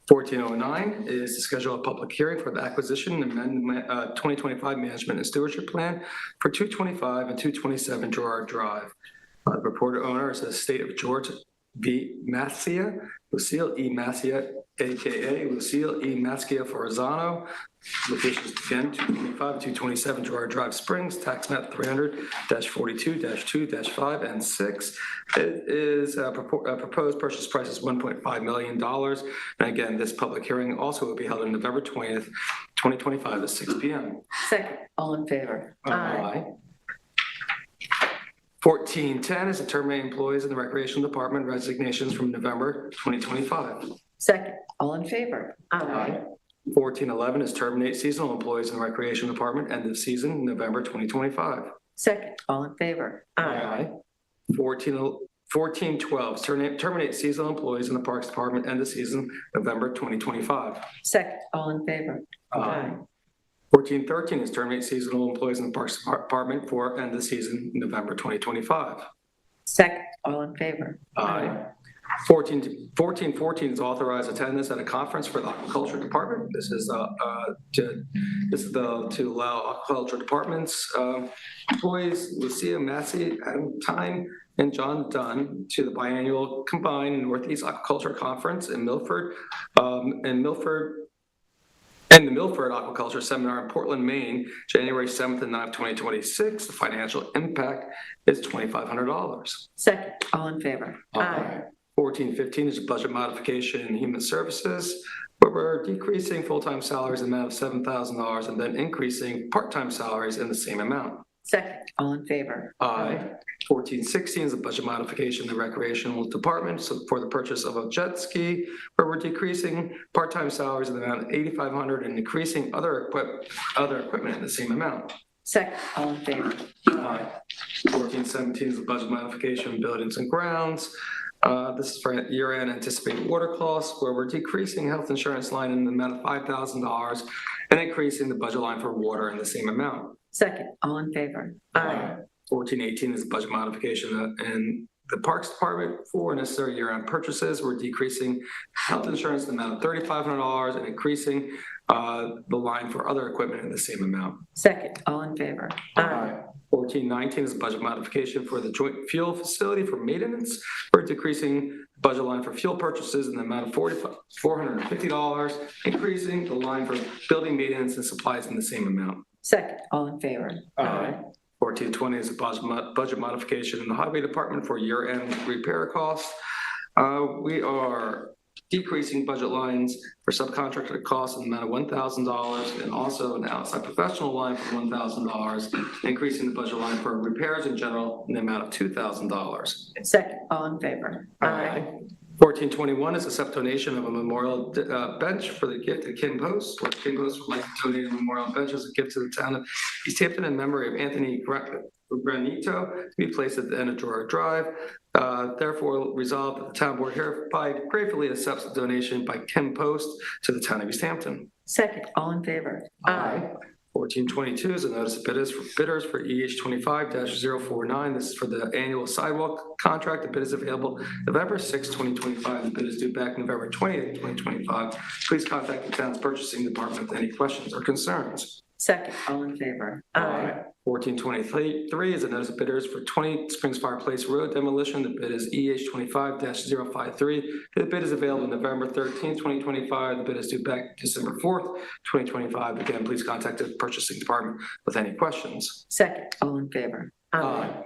1409 is to schedule a public hearing for the acquisition and amendment 2025 management and stewardship plan for 225 and 227 Gerard Drive. The purported owner is the state of Georgia V. Maskia, Lucille E. Maskia, aka Lucille E. Maskia Forzano. Locations again 225, 227 Gerard Drive Springs, tax map 300-42-2-5 and 6. It is proposed purchase price is $1.5 million. And again, this public hearing also will be held on November 20th, 2025 at 6 p.m. Second. All in favor? Aye. 1410 is to terminate employees in the Recreation Department resignations from November 2025. Second. All in favor? Aye. 1411 is terminate seasonal employees in the Recreation Department, end of season, November 2025. Second. All in favor? Aye. 1412 is terminate seasonal employees in the Parks Department, end of season, November 2025. Second. All in favor? Aye. 1413 is terminate seasonal employees in the Parks Department for end of season, November 2025. Second. All in favor? Aye. 1414 is authorized attendance at a conference for the aquaculture department. This is to allow aquaculture departments employees Lucia Massey, Adam Tyne, and John Dunn to the biannual combined Northeast Aquaculture Conference in Milford, and the Milford Aquaculture Seminar in Portland, Maine, January 7th and 9th, 2026. The financial impact is $2,500. Second. All in favor? Aye. 1415 is a budget modification in human services, where we're decreasing full-time salaries in the amount of $7,000 and then increasing part-time salaries in the same amount. Second. All in favor? Aye. 1416 is a budget modification in the recreational department for the purchase of a jet ski, where we're decreasing part-time salaries in the amount of $8,500 and increasing other equipment in the same amount. Second. All in favor? Aye. 1417 is a budget modification in buildings and grounds. This is for year-end anticipated water costs, where we're decreasing health insurance line in the amount of $5,000 and increasing the budget line for water in the same amount. Second. All in favor? Aye. 1418 is a budget modification in the Parks Department for necessary year-end purchases. We're decreasing health insurance in the amount of $3,500 and increasing the line for other equipment in the same amount. Second. All in favor? Aye. 1419 is a budget modification for the joint fuel facility for maintenance. We're decreasing budget line for fuel purchases in the amount of $450, increasing the line for building maintenance and supplies in the same amount. Second. All in favor? Aye. 1420 is a budget modification in the highway department for year-end repair costs. We are decreasing budget lines for subcontractor costs in the amount of $1,000 and also an outside professional line for $1,000, increasing the budget line for repairs in general in the amount of $2,000. Second. All in favor? Aye. 1421 is a subdonation of a memorial bench for the gift at Kim Post, where Kim Post would like to donate a memorial bench as a gift to the town of East Hampton in memory of Anthony Granito to be placed at the end of Drawer Drive. Therefore, resolved that the town board hereby gratefully accepts the donation by Kim Post to the town of East Hampton. Second. All in favor? Aye. 1422 is a notice of bidders for EH 25-049. This is for the annual sidewalk contract. The bid is available November 6, 2025. The bid is due back November 20th, 2025. Please contact the town's purchasing department with any questions or concerns. Second. All in favor? Aye. 1423 is a notice of bidders for 20 Springs Fireplace Road demolition. The bid is EH 25-053. The bid is available November 13th, 2025. The bid is due back December 4th, 2025. Again, please contact the purchasing department with any questions. Second. All in favor? Aye.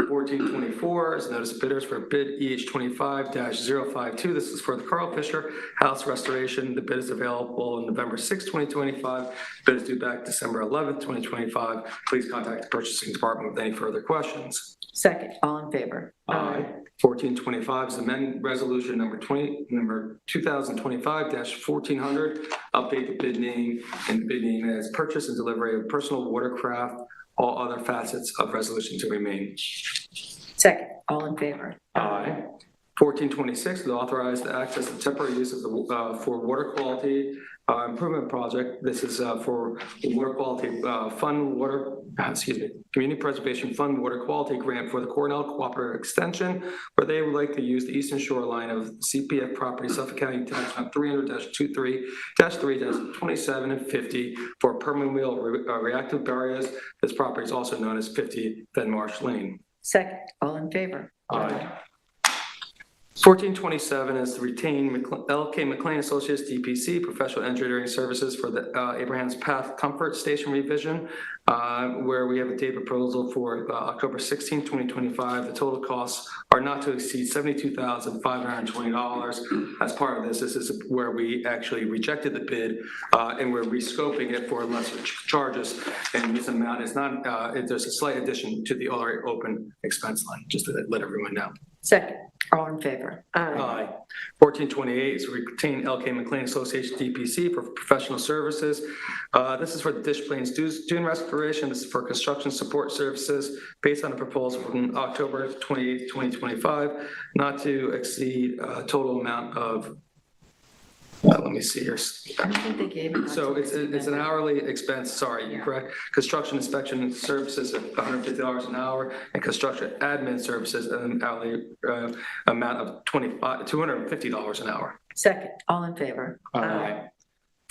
1424 is notice of bidders for bid EH 25-052. This is for the Carl Fisher House restoration. The bid is available on November 6, 2025. Bid is due back December 11th, 2025. Please contact the purchasing department with any further questions. Second. All in favor? Aye. 1425 is amendment resolution number 2025-1400. Update the bid name, and the bid name as purchase and delivery of personal watercraft. All other facets of resolution to remain. Second. All in favor? Aye. 1426 is authorized to access the temporary use of the for water quality improvement project. This is for the water quality community preservation fund water quality grant for the Cornell Cooperative Extension, where they would like to use the eastern shore line of CPF property, Suffolk County Tax Map 300-23-3-27 and 50 for permanent wheel reactive barriers. This property is also known as 50 Fenmarsh Lane. Second. All in favor? Aye. 1427 is to retain LK McLean Associates DPC professional engineering services for the Abraham's Path Comfort Station revision, where we have a date proposal for October 16, 2025. The total costs are not to exceed $72,520. As part of this is where we actually rejected the bid and we're rescoping it for lesser charges. And this amount is not, there's a slight addition to the already open expense line, just to let everyone know. Second. All in favor? Aye. 1428 is retain LK McLean Association DPC for professional services. This is for the Dish Plains dune restoration. This is for construction support services based on a proposal from October 28, 2025, not to exceed a total amount of Let me see here. I don't think they gave it. So it's an hourly expense, sorry, you're correct. Construction inspection and services at $150 an hour, and construction admin services at an hourly amount of $250 an hour. Second, all in favor?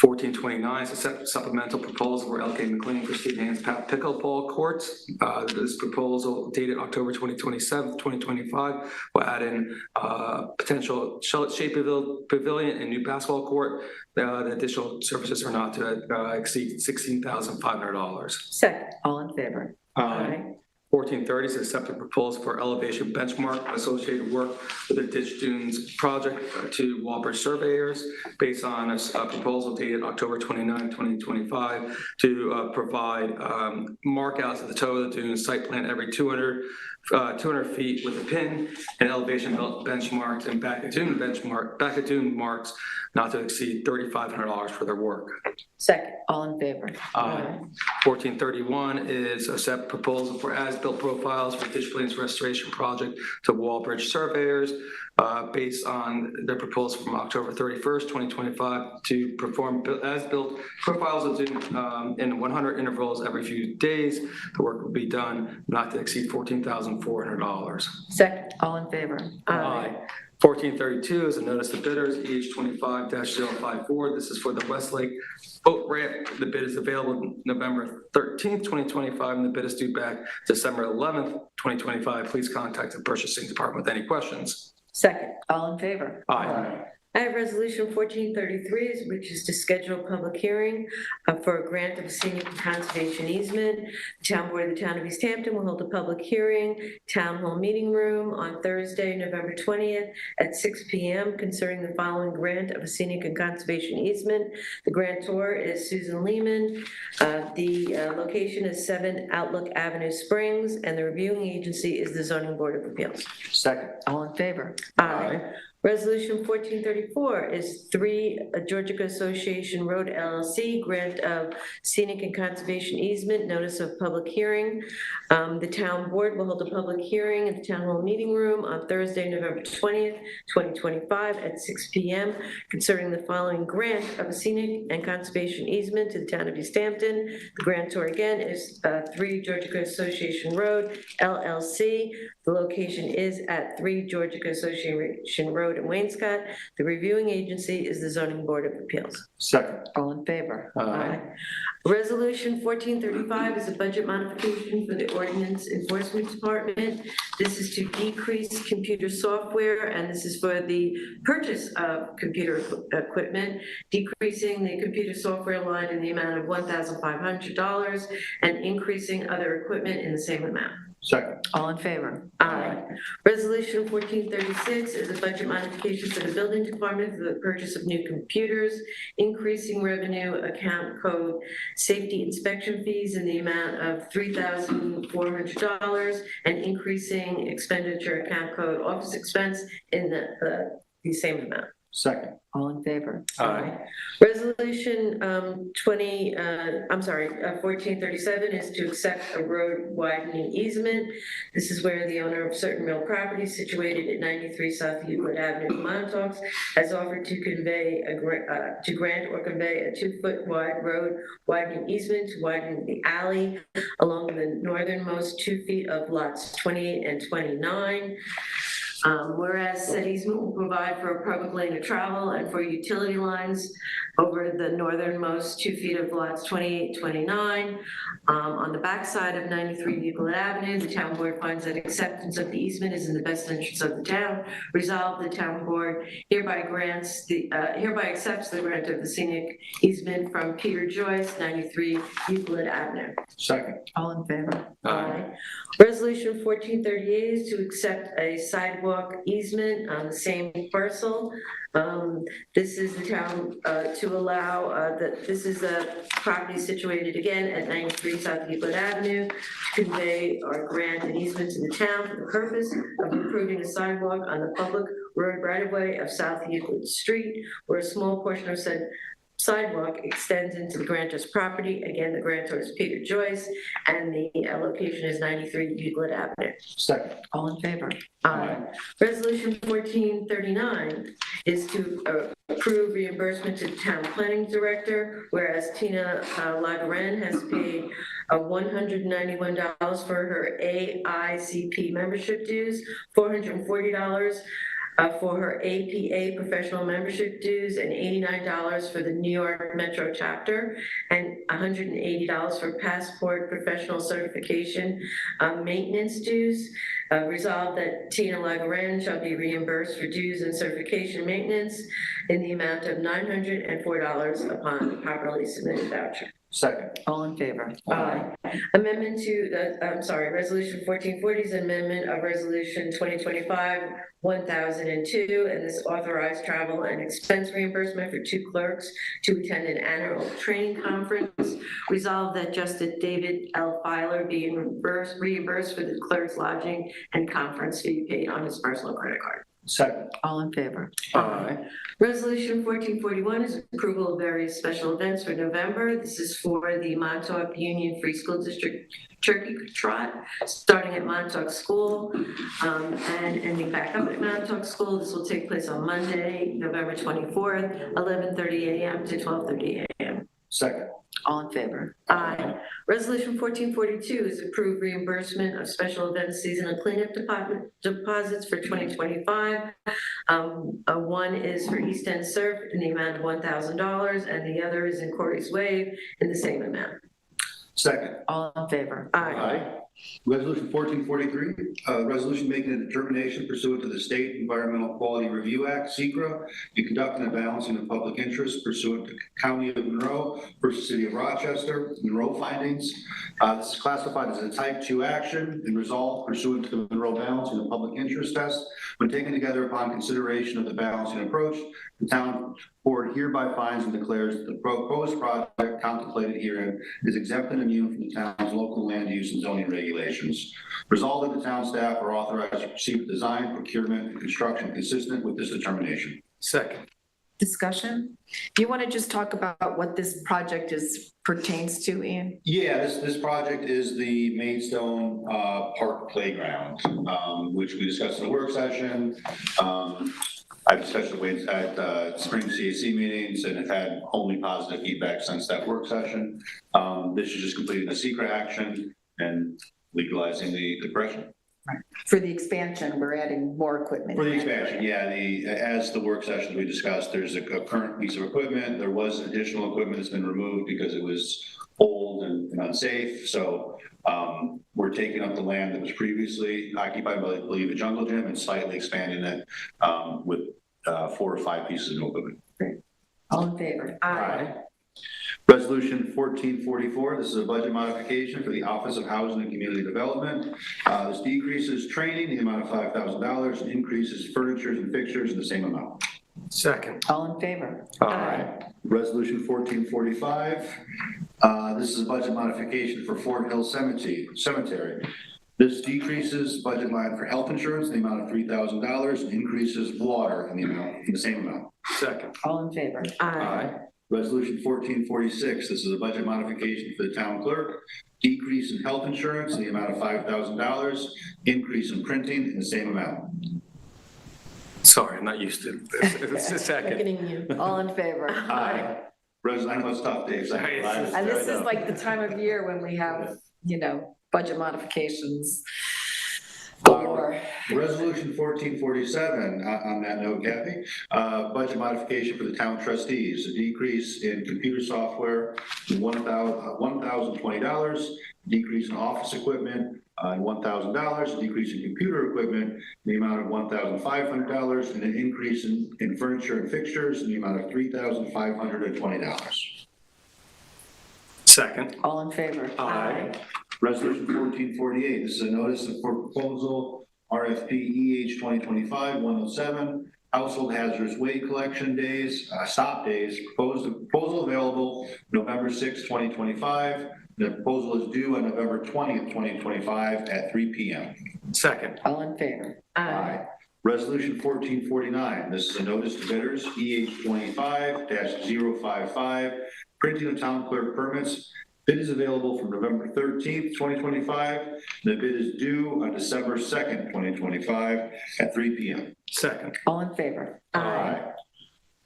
1429 is a supplemental proposal for LK McLean for Steve Hands Pickleball Courts. This proposal dated October 2027, 2025, will add in potential shade pavilion and new basketball court. The additional services are not to exceed $16,500. Second, all in favor? 1430 is a separate proposal for elevation benchmark associated work with the Ditch Dunes project to Walbridge surveyors based on a proposal dated October 29, 2025 to provide mark outs at the toe of the dune site plan every 200 feet with a pin and elevation benchmarks and back of dune marks not to exceed $3,500 for their work. Second, all in favor? 1431 is a separate proposal for as-built profiles for Ditch Plains Restoration Project to Walbridge surveyors based on their proposal from October 31st, 2025 to perform as-built profiles in 100 intervals every few days. The work will be done not to exceed $14,400. Second, all in favor? 1432 is a notice to bidders, EH25-054. This is for the Westlake boat ramp. The bid is available November 13th, 2025, and the bid is due back December 11th, 2025. Please contact the purchasing department with any questions. Second, all in favor? Aye. I have resolution 1433, which is to schedule a public hearing for a grant of scenic and conservation easement. The Town Board of the Town of East Hampton will hold a public hearing, Town Hall Meeting Room, on Thursday, November 20th at 6 p.m. concerning the following grant of a scenic and conservation easement. The grantor is Susan Lehman. The location is 7 Outlook Avenue Springs, and the reviewing agency is the Zoning Board of Appeals. Second. All in favor? Aye. Resolution 1434 is 3 Georgica Association Road LLC, grant of scenic and conservation easement, notice of public hearing. The town board will hold a public hearing in the town hall meeting room on Thursday, November 20th, 2025 at 6 p.m. concerning the following grant of a scenic and conservation easement to the town of East Hampton. The grantor again is 3 Georgica Association Road LLC. The location is at 3 Georgica Association Road in Wainscott. The reviewing agency is the Zoning Board of Appeals. Second. All in favor? Aye. Resolution 1435 is a budget modification for the Ordinance Enforcement Department. This is to decrease computer software, and this is for the purchase of computer equipment, decreasing the computer software line in the amount of $1,500 and increasing other equipment in the same amount. Second. All in favor? Resolution 1436 is a budget modification for the building department for the purchase of new computers, increasing revenue account code safety inspection fees in the amount of $3,400 and increasing expenditure account code office expense in the same amount. Second. All in favor? Resolution 1437 is to accept a road widening easement. This is where the owner of certain real property situated at 93 South Euclid Avenue, Montauk, has offered to grant or convey a 2-foot wide road widening easement to widen the alley along the northernmost 2 feet of lots 28 and 29. Whereas said easement will provide for a public lane of travel and for utility lines over the northernmost 2 feet of lots 28, 29. On the backside of 93 Euclid Avenue, the town board finds that acceptance of the easement is in the best interest of the town. Resolved, the town board hereby accepts the grant of the scenic easement from Peter Joyce, 93 Euclid Avenue. Second. All in favor? Aye. Resolution 1438 is to accept a sidewalk easement on the same parcel. This is the town to allow this is a property situated again at 93 South Euclid Avenue to convey or grant an easement to the town for the purpose of improving a sidewalk on the public road right-of-way of South Euclid Street, where a small portion of said sidewalk extends into the grantor's property. Again, the grantor is Peter Joyce, and the location is 93 Euclid Avenue. Second. All in favor? Resolution 1439 is to approve reimbursement to the town planning director, whereas Tina Lagaren has paid $191 for her AICP membership dues, $440 for her APA professional membership dues, and $89 for the New York Metro chapter, and $180 for passport professional certification maintenance dues. Resolved that Tina Lagaren shall be reimbursed for dues and certification maintenance in the amount of $904 upon properly submitted voucher. Second. All in favor? Aye. Amendment to Resolution 1440 is an amendment of Resolution 2025-1002, and this authorized travel and expense reimbursement for 2 clerks to attend an annual training conference. Resolved that Justice David L. Filer be reimbursed for the clerk's lodging and conference fee paid on his personal credit card. Second. All in favor? Aye. Resolution 1441 is approval of various special events for November. This is for the Montauk Union Free School District Turkey Trot, starting at Montauk School and ending back up at Montauk School. This will take place on Monday, November 24th, 11:30 a.m. to 12:30 a.m. Second. All in favor? Aye. Resolution 1442 is approved reimbursement of special event seasonal cleanup deposits for 2025. One is for East End Surf in the amount of $1,000, and the other is in Corey's Wave in the same amount. Second. All in favor? Aye. Resolution 1443, resolution making a determination pursuant to the State Environmental Quality Review Act, SECRA, in conducting a balancing of public interest pursuant to County of Monroe versus City of Rochester, Monroe findings. This is classified as a type 2 action and resolved pursuant to the Monroe balancing of public interest test. When taken together upon consideration of the balancing approach, the town board hereby finds and declares that the proposed project contemplated herein is exempt and immune from the town's local land use and zoning regulations. Resolved that the town staff are authorized to proceed with design, procurement, and construction consistent with this determination. Second. Discussion? Do you want to just talk about what this project pertains to, Ian? Yeah, this project is the Maidstone Park Playground, which we discussed in the work session. I've discussed it at spring CAC meetings and have had only positive feedback since that work session. This is just completing the SECRA action and legalizing the depression. Right. For the expansion, we're adding more equipment. For the expansion, yeah, as the work session we discussed, there's a current piece of equipment. There was additional equipment that's been removed because it was old and unsafe. So we're taking up the land that was previously occupied by, I believe, a jungle gym and slightly expanding it with 4 or 5 pieces of new equipment. Great. All in favor? Aye. Resolution 1444, this is a budget modification for the Office of Housing and Community Development. This decreases training, the amount of $5,000, and increases furniture and fixtures in the same amount. Second. All in favor? Aye. Resolution 1445, this is a budget modification for Fort Hill Cemetery. This decreases budget line for health insurance in the amount of $3,000 and increases water in the same amount. Second. All in favor? Aye. Resolution 1446, this is a budget modification for the town clerk. Decrease in health insurance in the amount of $5,000, increase in printing in the same amount. Sorry, I'm not used to this. It's a second. All in favor? Aye. I know it's tough, Dave. And this is like the time of year when we have, budget modifications. Resolution 1447, on that note, Kathy, budget modification for the town trustees, a decrease in computer software, $1,020, decrease in office equipment, $1,000, decrease in computer equipment, in the amount of $1,500, and an increase in furniture and fixtures in the amount of $3,520. Second. All in favor? Aye. Resolution 1448, this is a notice of proposal, RFP EH 2025-107, household hazardous waste collection days, stop days, proposal available November 6, 2025. The proposal is due on November 20th, 2025 at 3 p.m. Second. All in favor? Aye. Resolution 1449, this is a notice to bidders, EH 25-055, printing of town clerk permits. Bid is available from November 13th, 2025. The bid is due on December 2nd, 2025 at 3 p.m. Second. All in favor? Aye.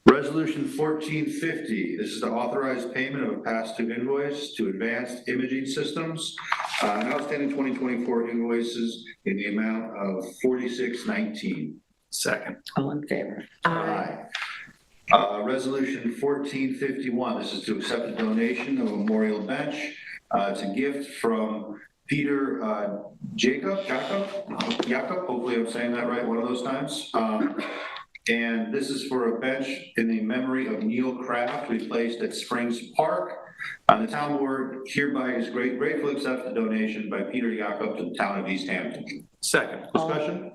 Resolution 1450, this is to authorize payment of a past due invoice to Advanced Imaging Systems, and outstanding 2024 invoices in the amount of $46.19. Second. All in favor? Aye. Resolution 1451, this is to accept a donation of a memorial bench. It's a gift from Peter Jacob, hopefully I'm saying that right one of those times. And this is for a bench in the memory of Neil Kraft, who we placed at Springs Park. The town board hereby is gratefully accepts the donation by Peter Jacob to the town of East Hampton. Second. Discussion?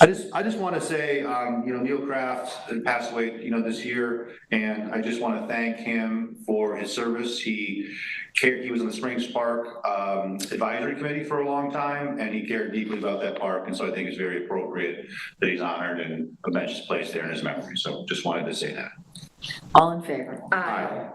I just want to say, Neil Kraft passed away, this year, and I just want to thank him for his service. He was on the Springs Park Advisory Committee for a long time, and he cared deeply about that park, and so I think it's very appropriate that he's honored and a bench is placed there in his memory. So just wanted to say that. All in favor? Aye.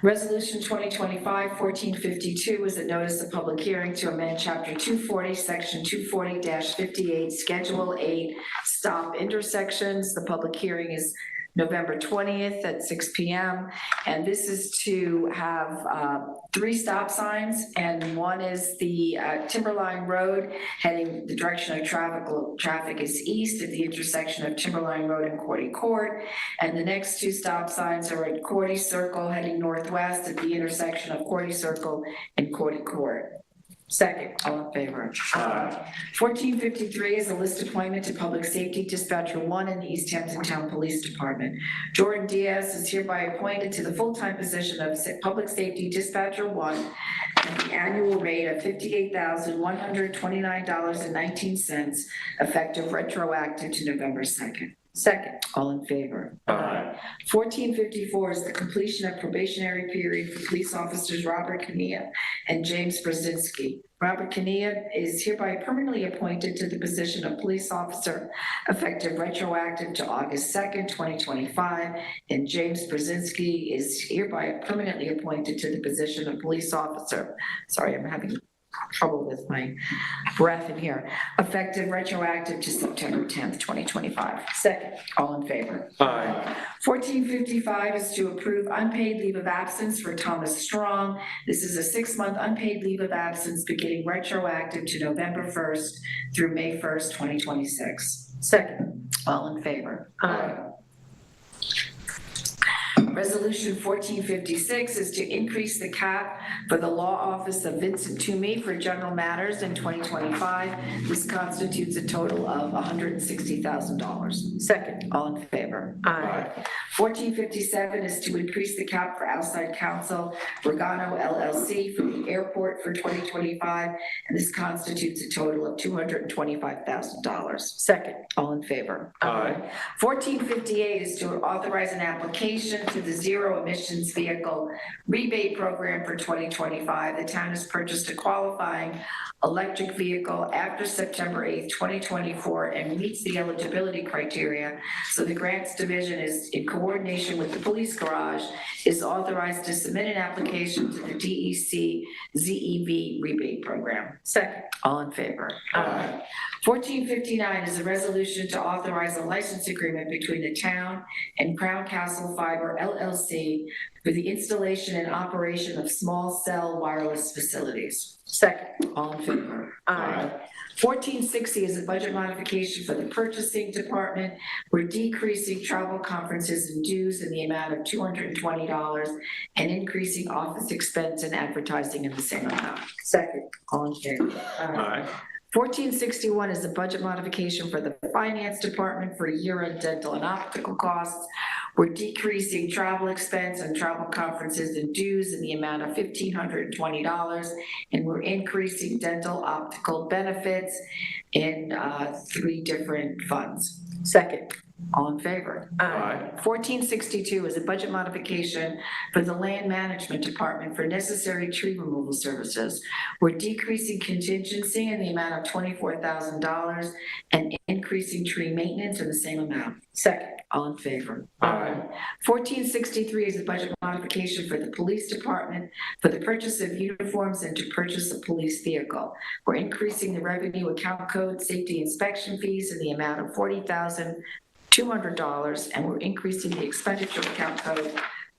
Resolution 2025-1452 is a notice of public hearing to amend Chapter 240, Section 240-58, Schedule 8, stop intersections. The public hearing is November 20th at 6 p.m. And this is to have 3 stop signs, and one is the Timberline Road heading the direction of traffic is east at the intersection of Timberline Road and Cordy Court. And the next 2 stop signs are at Cordy Circle heading northwest at the intersection of Cordy Circle and Cordy Court. Second. All in favor? 1453 is a list appointment to Public Safety Dispatcher 1 in the East Hampton Town Police Department. Jordan Diaz is hereby appointed to the full-time position of Public Safety Dispatcher 1 at the annual rate of $58,129.19, effective retroactive to November 2nd. Second. All in favor? Aye. 1454 is the completion of probationary period for police officers Robert Kania and James Brzezinski. Robert Kania is hereby permanently appointed to the position of police officer effective retroactive to August 2nd, 2025, and James Brzezinski is hereby permanently appointed to the position of police officer. Sorry, I'm having trouble with my breath in here. Effective retroactive to September 10th, 2025. Second. All in favor? Aye. 1455 is to approve unpaid leave of absence for Thomas Strong. This is a 6-month unpaid leave of absence beginning retroactive to November 1st through May 1st, 2026. Second. All in favor? Aye. Resolution 1456 is to increase the cap for the law office of Vincent Toomey for general matters in 2025. This constitutes a total of $160,000. Second. All in favor? Aye. 1457 is to increase the cap for outside counsel Regano LLC for the airport for 2025, and this constitutes a total of $225,000. Second. All in favor? Aye. 1458 is to authorize an application to the Zero Emissions Vehicle Rebate Program for 2025. The town has purchased a qualifying electric vehicle after September 8th, 2024, and meets the eligibility criteria. So the grants division is, in coordination with the police garage, is authorized to submit an application to the DEC ZEV rebate program. Second. All in favor? Aye. 1459 is a resolution to authorize a license agreement between the town and Crown Castle Fiber LLC for the installation and operation of small cell wireless facilities. Second. All in favor? Aye. 1460 is a budget modification for the purchasing department. We're decreasing travel, conferences, and dues in the amount of $220 and increasing office expense and advertising in the same amount. Second. All in favor? Aye. 1461 is a budget modification for the finance department for year-end dental and optical costs. We're decreasing travel expense and travel, conferences, and dues in the amount of $1,520, and we're increasing dental optical benefits in 3 different funds. Second. All in favor? Aye. 1462 is a budget modification for the land management department for necessary tree removal services. We're decreasing contingency in the amount of $24,000 and increasing tree maintenance in the same amount. Second. All in favor? Aye. 1463 is a budget modification for the police department for the purchase of uniforms and to purchase a police vehicle. We're increasing the revenue account code safety inspection fees in the amount of $40,200 $200, and we're increasing the expenditure account code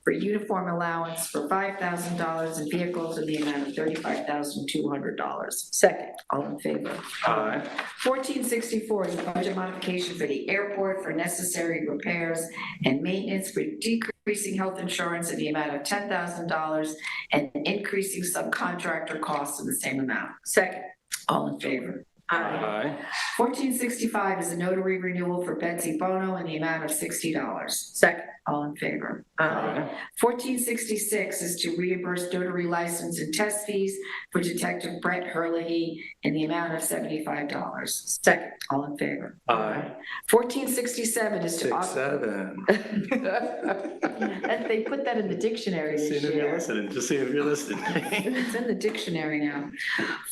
for uniform allowance for $5,000 and vehicles in the amount of $35,200. Second. All in favor? Aye. 1464 is a budget modification for the airport for necessary repairs and maintenance for decreasing health insurance in the amount of $10,000 and increasing subcontractor costs in the same amount. Second. All in favor? Aye. 1465 is a notary renewal for Betsy Bono in the amount of $60. Second. All in favor? Aye. 1466 is to reimburse notary license and test fees for Detective Brett Herlihy in the amount of $75. Second. All in favor? Aye. 1467 is to 6-7. And they put that in the dictionary this year. listening, just see if you're listening. It's in the dictionary now.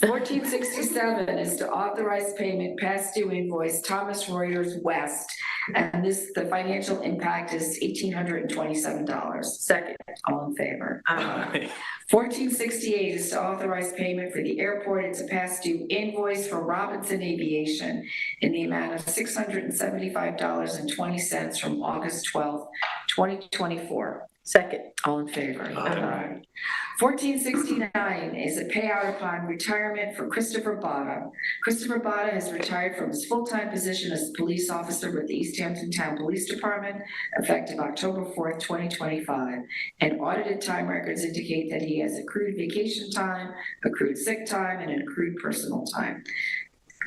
1467 is to authorize payment past due invoice Thomas Reuters West. And the financial impact is $1,827. Second. All in favor? Aye. 1468 is to authorize payment for the airport. It's a past due invoice for Robinson Aviation in the amount of $675.20 from August 12th, 2024. Second. All in favor? Aye. 1469 is a payout upon retirement for Christopher Botta. Christopher Botta has retired from his full-time position as a police officer with the East Hampton Town Police Department effective October 4th, 2025. And audited time records indicate that he has accrued vacation time, accrued sick time, and accrued personal time,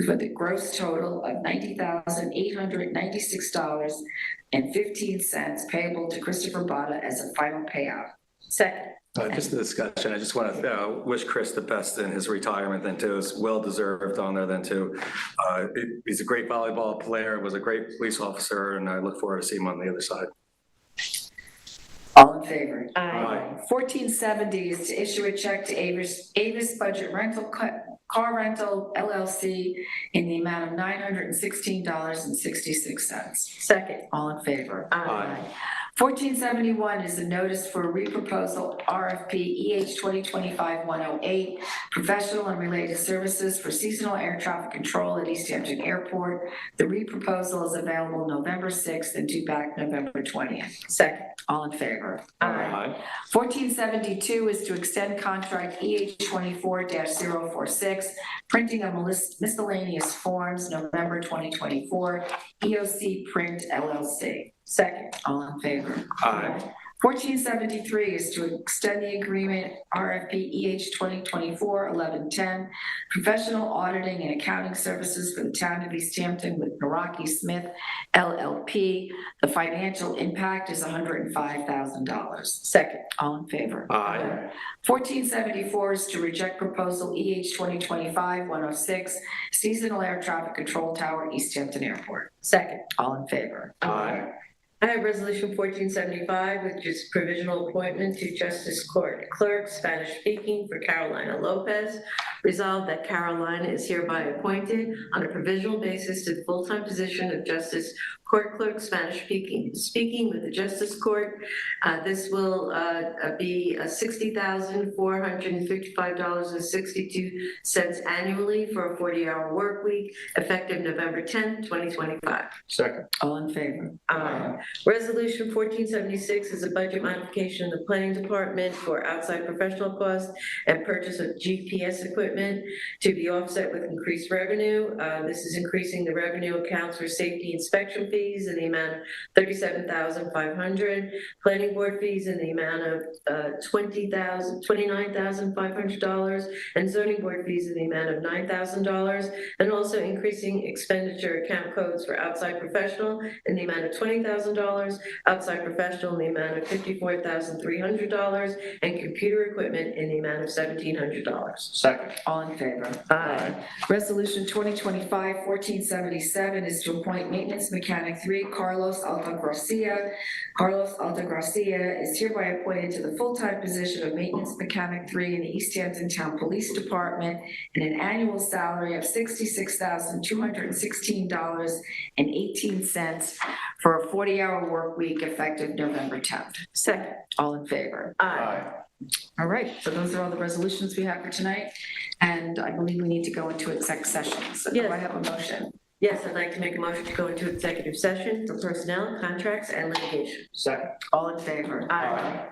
with a gross total of $90,896.15 payable to Christopher Botta as a final payout. Second. Just a discussion. I just want to wish Chris the best in his retirement then too. It's well deserved on there then too. He's a great volleyball player, was a great police officer, and I look forward to seeing him on the other side. All in favor? Aye. 1470 is to issue a check to Avis Budget Rental Car Rental LLC in the amount of $916.66. Second. All in favor? Aye. 1471 is a notice for reproposal RFP EH 2025-108, professional and related services for seasonal air traffic control at East Hampton Airport. The reproposal is available November 6th and due back November 20th. Second. All in favor? Aye. 1472 is to extend contract EH 24-046, printing of miscellaneous forms, November 2024, EOC Print LLC. Second. All in favor? Aye. 1473 is to extend the agreement RFP EH 2024-1110, professional auditing and accounting services for the town of East Hampton with Naraki Smith LLP. The financial impact is $105,000. Second. All in favor? Aye. 1474 is to reject proposal EH 2025-106, seasonal air traffic control tower, East Hampton Airport. Second. All in favor? Aye. I have resolution 1475, which is provisional appointment to Justice Court Clerk, Spanish speaking, for Carolina Lopez. Resolved that Carolina is hereby appointed on a provisional basis to the full-time position of Justice Court Clerk, Spanish speaking with the Justice Court. This will be $60,455.62 annually for a 40-hour work week, effective November 10th, 2025. Second. All in favor? Resolution 1476 is a budget modification in the planning department for outside professional costs and purchase of GPS equipment to be offset with increased revenue. This is increasing the revenue accounts for safety inspection fees in the amount of $37,500, planning board fees in the amount of $29,500, and zoning board fees in the amount of $9,000, and also increasing expenditure account codes for outside professional in the amount of $20,000, outside professional in the amount of $54,300, and computer equipment in the amount of $1,700. Second. All in favor? Aye. Resolution 2025-1477 is to appoint Maintenance Mechanic 3 Carlos Altagracia. Carlos Altagracia is hereby appointed to the full-time position of Maintenance Mechanic 3 in the East Hampton Town Police Department in an annual salary of $66,216.18 for a 40-hour work week effective November 10th. Second. All in favor? Aye. All right, so those are all the resolutions we have for tonight, and I believe we need to go into exec session. So do Yes. I have a motion? Yes, I'd like to make a motion to go into executive session for personnel, contracts, and litigation. Second. All in favor? Aye.